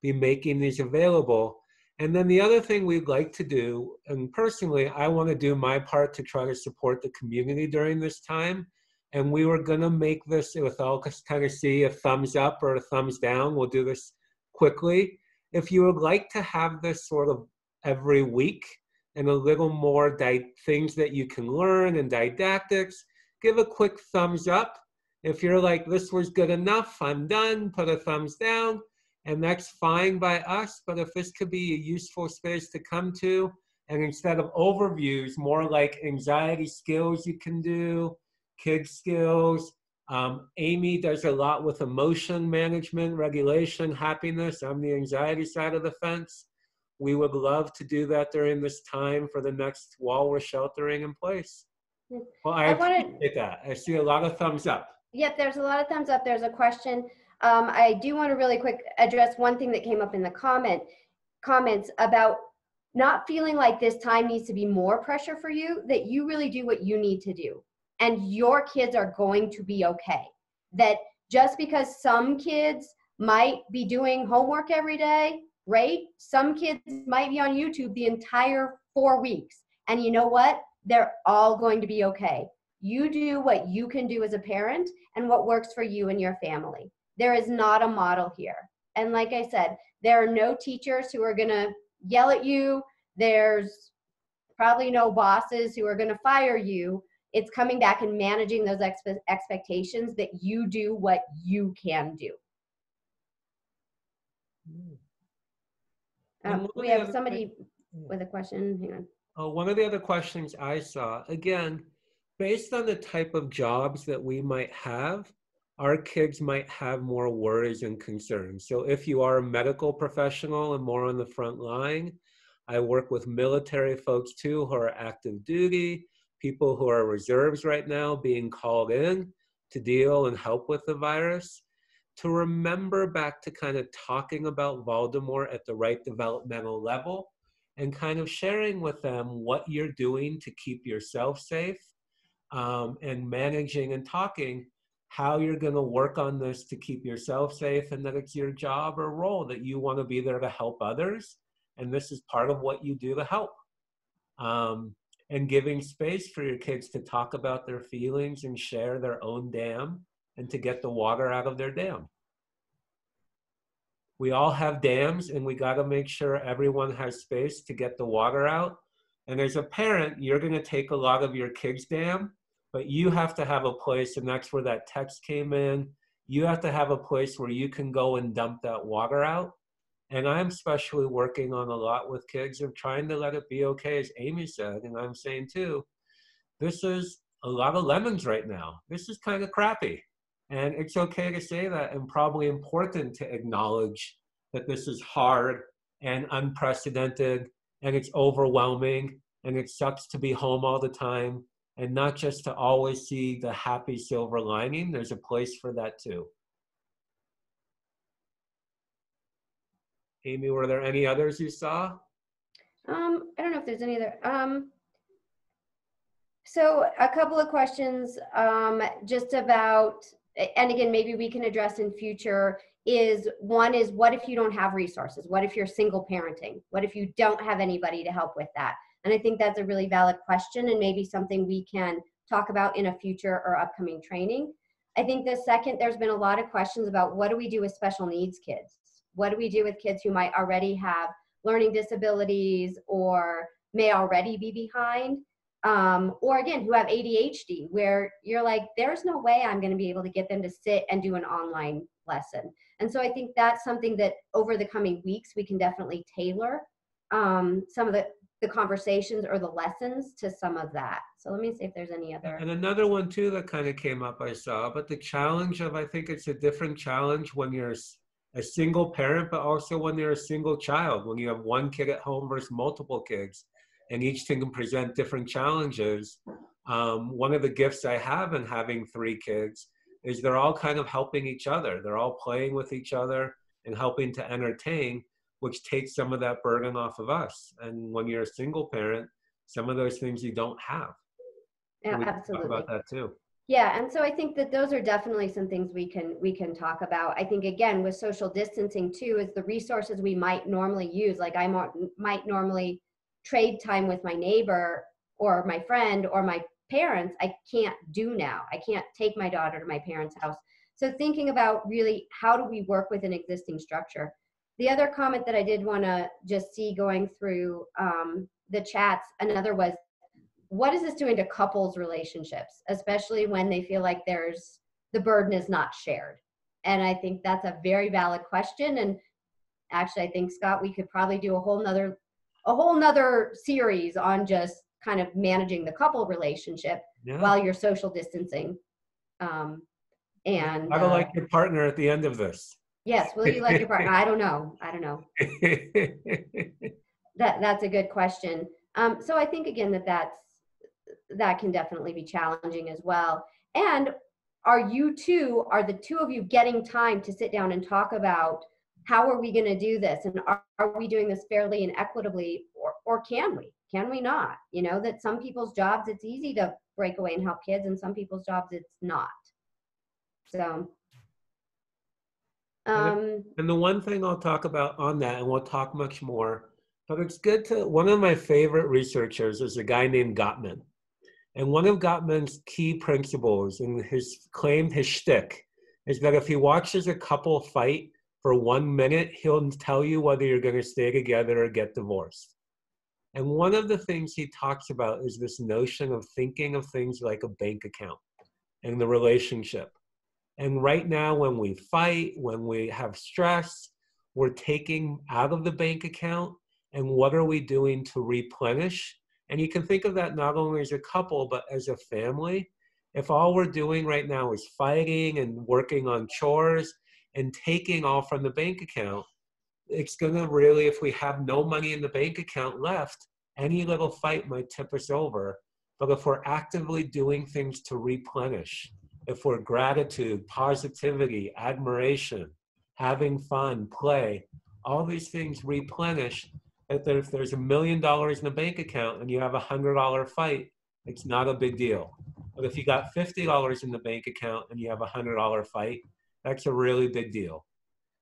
be making these available. And then the other thing we'd like to do, and personally, I want to do my part to try to support the community during this time. And we were going to make this with all kind of see a thumbs up or a thumbs down. We'll do this quickly. If you would like to have this sort of every week and a little more things that you can learn and didactics, give a quick thumbs up. If you're like, this was good enough, I'm done, put a thumbs down. And that's fine by us, but if this could be a useful space to come to, and instead of overviews, more like anxiety skills you can do, kid skills. Amy does a lot with emotion management, regulation, happiness. I'm the anxiety side of the fence. We would love to do that during this time for the next while we're sheltering in place. Well, I I wanted, appreciate that. I see a lot of thumbs up. yep, there's a lot of thumbs up. There's a question. I do want to really quick address one thing that came up in the comments about not feeling like this time needs to be more pressure for you, that you really do what you need to do. And your kids are going to be okay. That just because some kids might be doing homework every day, right? Some kids might be on YouTube the entire 4 weeks. And you know what? They're all going to be okay. You do what you can do as a parent and what works for you and your family. There is not a model here. And like I said, there are no teachers who are going to yell at you. There's probably no bosses who are going to fire you. It's coming back and managing those expectations that you do what you can do. We have somebody with a question. Hang on. One of the other questions I saw, again, based on the type of jobs that we might have, our kids might have more worries and concerns. So if you are a medical professional and more on the front line, I work with military folks too who are active duty, people who are reserves right now being called in to deal and help with the virus, to remember back to kind of talking about Voldemort at the right developmental level and kind of sharing with them what you're doing to keep yourself safe, and managing and talking how you're going to work on this to keep yourself safe, and that it's your job or role that you want to be there to help others. And this is part of what you do to help. And giving space for your kids to talk about their feelings and share their own dam and to get the water out of their dam. We all have dams, and we got to make sure everyone has space to get the water out. And as a parent, you're going to take a lot of your kids' dam, but you have to have a place, and that's where that text came in. You have to have a place where you can go and dump that water out. And I'm especially working on a lot with kids of trying to let it be okay, as Amy said, and I'm saying too, this is a lot of lemons right now. This is kind of crappy. And it's okay to say that, and probably important to acknowledge that this is hard and unprecedented and it's overwhelming and it sucks to be home all the time, and not just to always see the happy silver lining. There's a place for that too. Amy, were there any others you saw? I don't know if there's any other. So a couple of questions just about, and again, maybe we can address in future, is one is, what if you don't have resources? What if you're single parenting? What if you don't have anybody to help with that? And I think that's a really valid question, and maybe something we can talk about in a future or upcoming training. I think the second, there's been a lot of questions about what do we do with special needs kids? What do we do with kids who might already have learning disabilities or may already be behind? Or again, who have ADHD, where you're like, there's no way I'm going to be able to get them to sit and do an online lesson. And so I think that's something that over the coming weeks, we can definitely tailor some of the conversations or the lessons to some of that. So let me see if there's any other. And another one too that kind of came up, I saw, but the challenge of, I think it's a different challenge when you're a single parent, but also when you're a single child, when you have one kid at home versus multiple kids, and each can present different challenges. One of the gifts I have in having 3 kids is they're all kind of helping each other. They're all playing with each other and helping to entertain, which takes some of that burden off of us. And when you're a single parent, some of those things you don't have. Yeah, we can absolutely. talk about that too. Yeah, and so I think that those are definitely some things we can talk about. I think again with social distancing too, is the resources we might normally use. Like I might normally trade time with my neighbor or my friend or my parents. I can't do now. I can't take my daughter to my parents' house. So thinking about really how do we work with an existing structure. The other comment that I did want to just see going through the chats, another was, what is this doing to couples relationships, especially when they feel like the burden is not shared? And I think that's a very valid question. And actually, I think, Scott, we could probably do a whole nother series on just kind of managing the couple relationship. Yeah. while you're social distancing. Um, You and gotta like your partner at the end of this. yes, will you like your partner? I don't know. I don't know. That's a good question. So I think again that can definitely be challenging as well. And are the two of you getting time to sit down and talk about how are we going to do this, and are we doing this fairly and equitably, or can we not? You know, that some people's jobs it's easy to break away and help kids, and some people's jobs it's not. So And, um and the one thing I'll talk about on that, and we'll talk much more, but it's good to, one of my favorite researchers is a guy named Gottman. And one of Gottman's key principles and his claim, his shtick, is that if he watches a couple fight for 1 minute, he'll tell you whether you're going to stay together or get divorced. And one of the things he talks about is this notion of thinking of things like a bank account and the relationship. And right now, when we fight, when we have stress, we're taking out of the bank account. And what are we doing to replenish? And you can think of that not only as a couple, but as a family. If all we're doing right now is fighting and working on chores and taking all from the bank account, it's going to really, if we have no money in the bank account left, any little fight might tip us over. But if we're actively doing things to replenish, if we're gratitude, positivity, admiration, having fun, play, all these things replenish. If there's $1 million in the bank account and you have $100 fight, it's not a big deal. But if you got $50 in the bank account and you have $100 fight, that's a really big deal.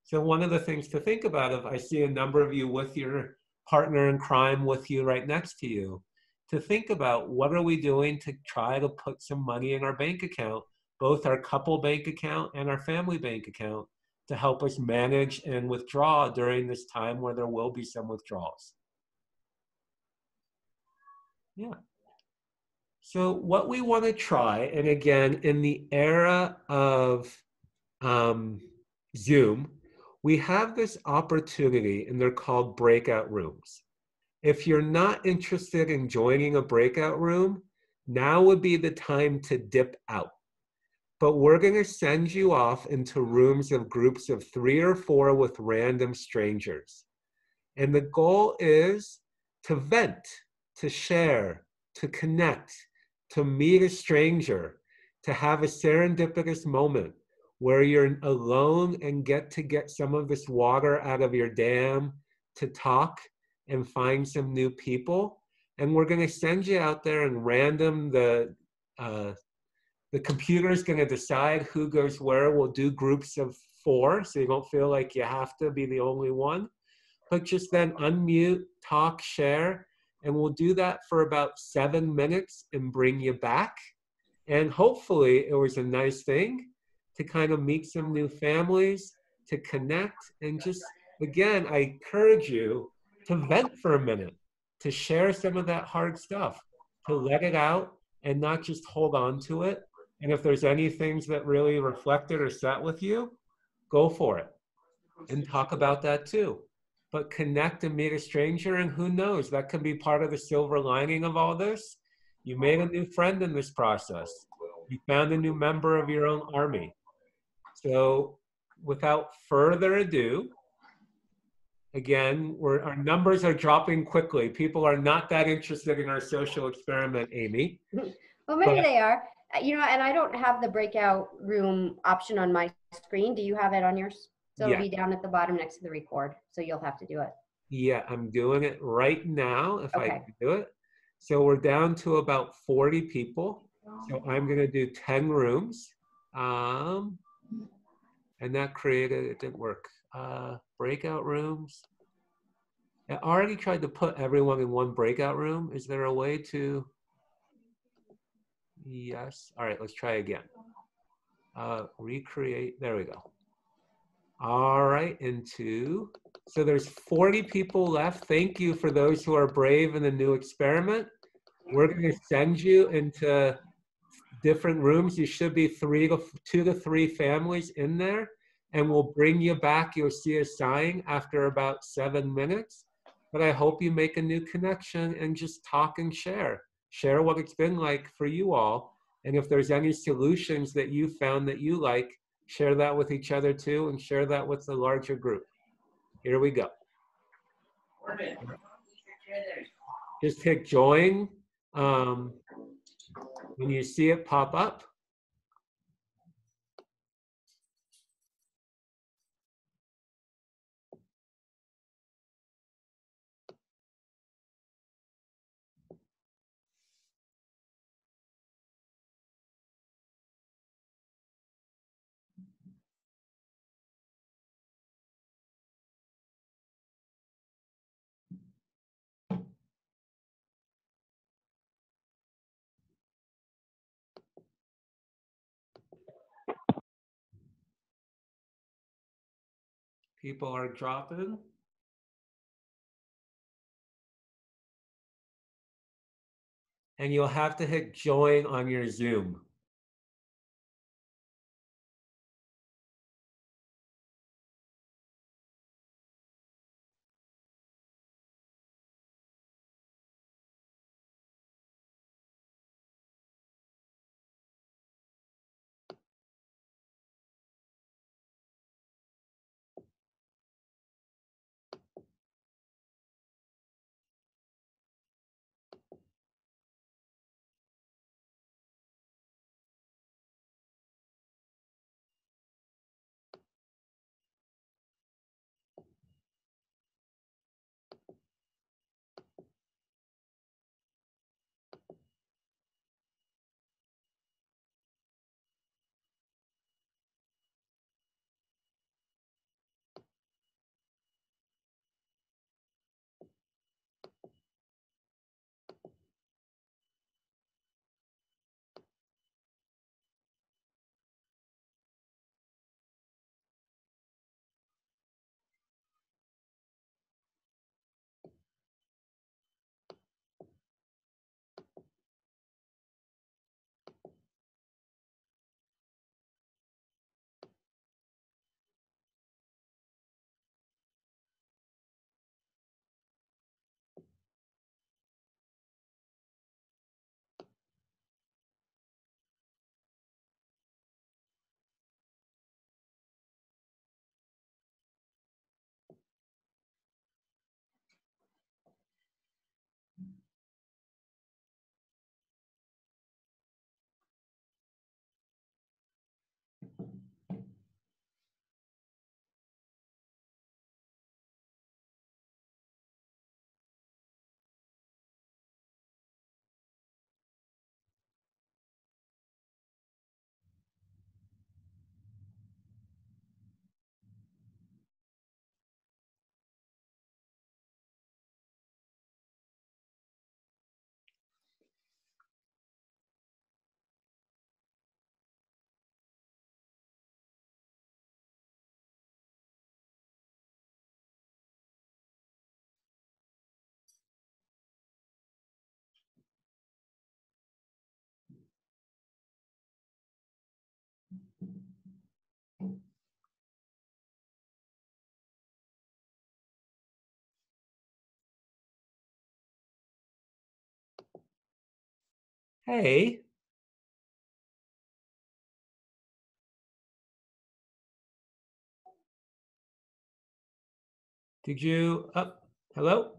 So one of the things to think about, if I see a number of you with your partner in crime with you right next to you, to think about what are we doing to try to put some money in our bank account, both our couple bank account and our family bank account, to help us manage and withdraw during this time where there will be some withdrawals. Yeah. So what we want to try, and again, in the era of Zoom, we have this opportunity, and they're called breakout rooms. If you're not interested in joining a breakout room, now would be the time to dip out. But we're going to send you off into rooms of groups of 3 or 4 with random strangers. And the goal is to vent, to share, to connect, to meet a stranger, to have a serendipitous moment where you're alone and get to get some of this water out of your dam, to talk and find some new people. And we're going to send you out there and random, the computer is going to decide who goes where. We'll do groups of 4, so you don't feel like you have to be the only one. But just then unmute, talk, share, and we'll do that for about 7 minutes and bring you back. And hopefully it was a nice thing to kind of meet some new families, to connect, and just, again, I encourage you to vent for a minute, to share some of that hard stuff, to let it out and not just hold on to it. And if there's any things that really reflected or sat with you, go for it and talk about that too. But connect and meet a stranger, and who knows, that can be part of the silver lining of all this. You made a new friend in this process. You found a new member of your own army. So without further ado, again, our numbers are dropping quickly. People are not that interested in our social experiment, Amy. Well, maybe they are. You know, and I don't have the breakout room option on my screen. Do you have it on yours? So it'll Yeah. be down at the bottom next to the record. So you'll have to do it. Yeah, I'm doing it right now if I Okay. can do it. So we're down to about 40 people. So I'm going to do 10 rooms. And that created, it didn't work. Breakout rooms. I already tried to put everyone in one breakout room. Is there a way to? Yes. All right, let's try again. Recreate. There we go. All right, so there's 40 people left. Thank you for those who are brave in the new experiment. We're going to send you into different rooms. You should be 2 to 3 families in there, and we'll bring you back. You'll see a sign after about 7 minutes. But I hope you make a new connection and just talk and share. Share what it's been like for you all. And if there's any solutions that you found that you like, share that with each other too, and share that with the larger group. Here we go. Just hit join when you see it pop up. People are dropping. And you'll have to hit join on your Zoom. Hey. Did you up? Hello?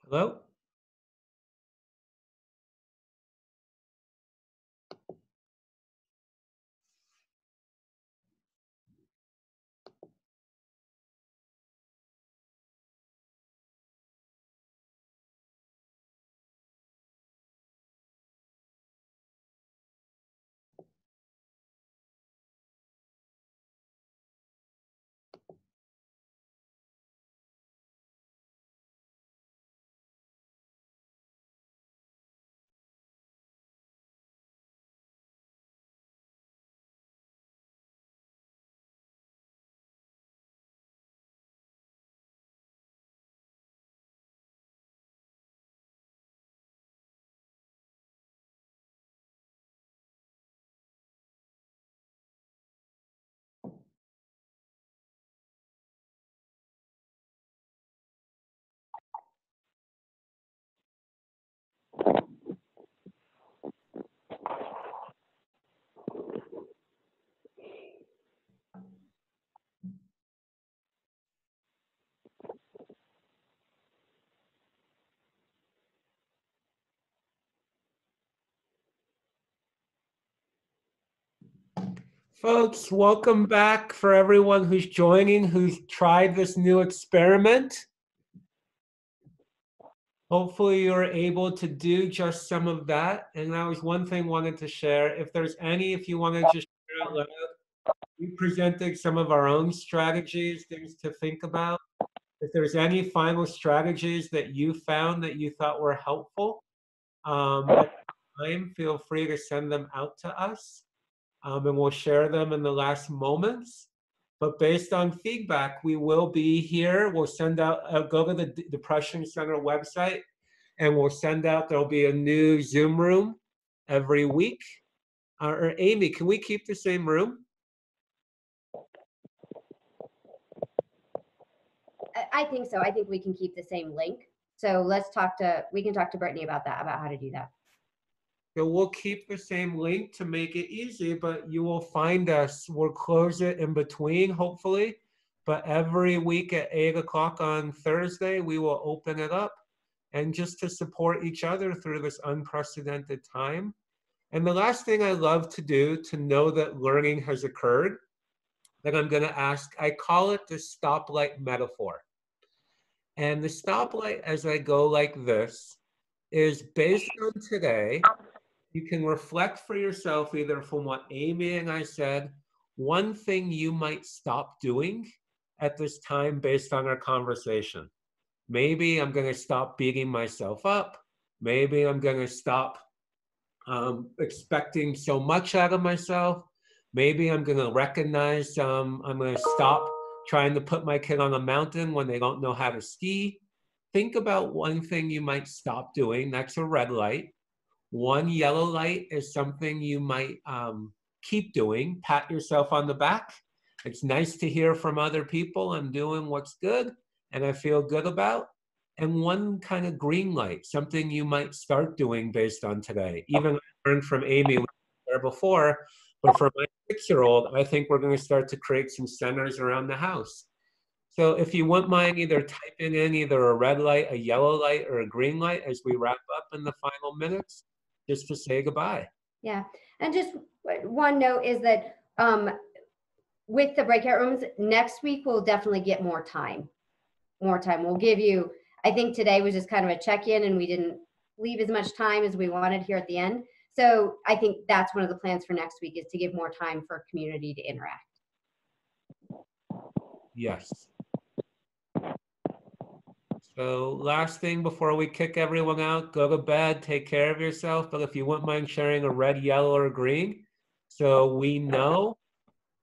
Hello? Folks, welcome back for everyone who's joining, who's tried this new experiment. Hopefully you're able to do just some of that. And that was one thing I wanted to share. If you want to just share out loud, we presented some of our own strategies, things to think about. If there's any final strategies that you found that you thought were helpful, at the time, feel free to send them out to us, and we'll share them in the last moments. But based on feedback, we will be here. We'll send out, go to the Depression Center website, and we'll send out, there'll be a new Zoom room every week. Or Amy, can we keep the same room? I think so. I think we can keep the same link. So we can talk to Brittany about that, about how to do that. So we'll keep the same link to make it easy, but you will find us. We'll close it in between, hopefully. But every week at 8 o'clock on Thursday, we will open it up, and just to support each other through this unprecedented time. And the last thing I love to do to know that learning has occurred, that I'm going to ask, I call it the stoplight metaphor. And the stoplight, as I go like this, is based on today. You can reflect for yourself, either from what Amy and I said, one thing you might stop doing at this time based on our conversation. Maybe I'm going to stop beating myself up. Maybe I'm going to stop expecting so much out of myself. Maybe I'm going to recognize I'm going to stop trying to put my kid on a mountain when they don't know how to ski. Think about one thing you might stop doing. That's a red light. One yellow light is something you might keep doing. Pat yourself on the back. It's nice to hear from other people. I'm doing what's good and I feel good about. And one kind of green light, something you might start doing based on today. Even I learned from Amy there before, but for my 6-year-old, I think we're going to start to create some centers around the house. So if you wouldn't mind either typing in either a red light, a yellow light, or a green light as we wrap up in the final minutes, just to say goodbye. Yeah. And just one note is that with the breakout rooms, next week we'll definitely get more time. We'll give you, I think today was just kind of a check-in and we didn't leave as much time as we wanted here at the end. So I think that's one of the plans for next week, is to give more time for community to interact. Yes. So last thing before we kick everyone out, go to bed, take care of yourself. But if you wouldn't mind sharing a red, yellow, or green, so we know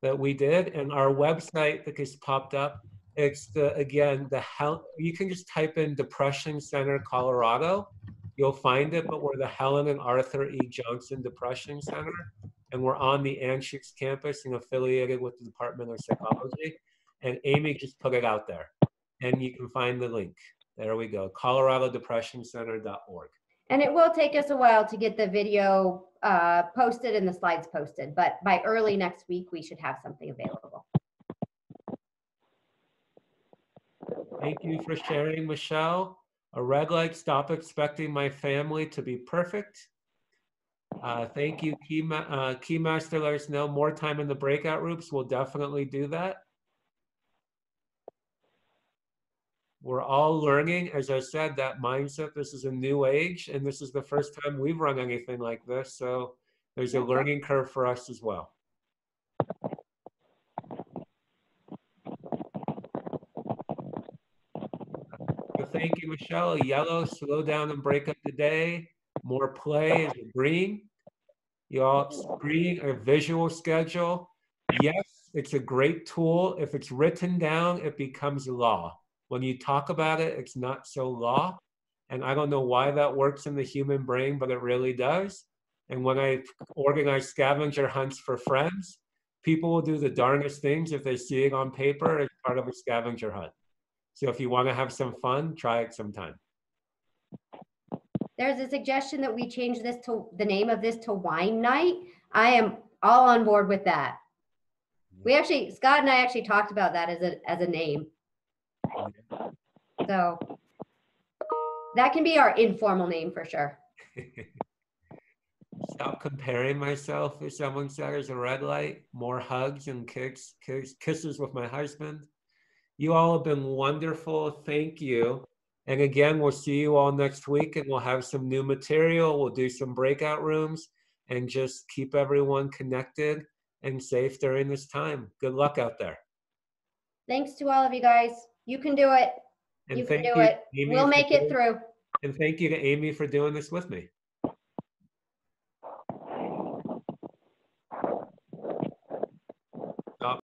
that we did. And our website that just popped up, it's the hell, you can just type in Depression Center Colorado. You'll find it, but we're the Helen and Arthur E. Johnson Depression Center. And we're on the Anschutz campus and affiliated with the Department of Psychology. And Amy just put it out there. And you can find the link. There we go, coloradodepressioncenter.org. And it will take us a while to get the video posted and the slides posted, but by early next week, we should have something available. Thank you for sharing, Michelle. A red light, stop expecting my family to be perfect. Thank you, Keymaster. Let us know more time in the breakout groups. We'll definitely do that. We're all learning, as I said, that mindset. This is a new age, and this is the first time we've run anything like this. So there's a learning curve for us as well. So thank you, Michelle. Yellow, slow down and break up the day. More play is a green. You all green, a visual schedule. Yes, it's a great tool. If it's written down, it becomes law. When you talk about it, it's not so law. And I don't know why that works in the human brain, but it really does. And when I organize scavenger hunts for friends, people will do the darndest things if they see it on paper as part of a scavenger hunt. So if you want to have some fun, try it sometime. There's a suggestion that we change this to the name of this to wine night. I am all on board with that. Scott and I actually talked about that as a name. So that can be our informal name for sure. stop comparing myself, as someone said, as a red light, more hugs and kisses with my husband. You all have been wonderful. Thank you. And again, we'll see you all next week and we'll have some new material. We'll do some breakout rooms and just keep everyone connected and safe during this time. Good luck out there. Thanks to all of you guys. You can do it. And You can thank do you, it. Amy, We'll make it through. and thank you to Amy for doing this with me.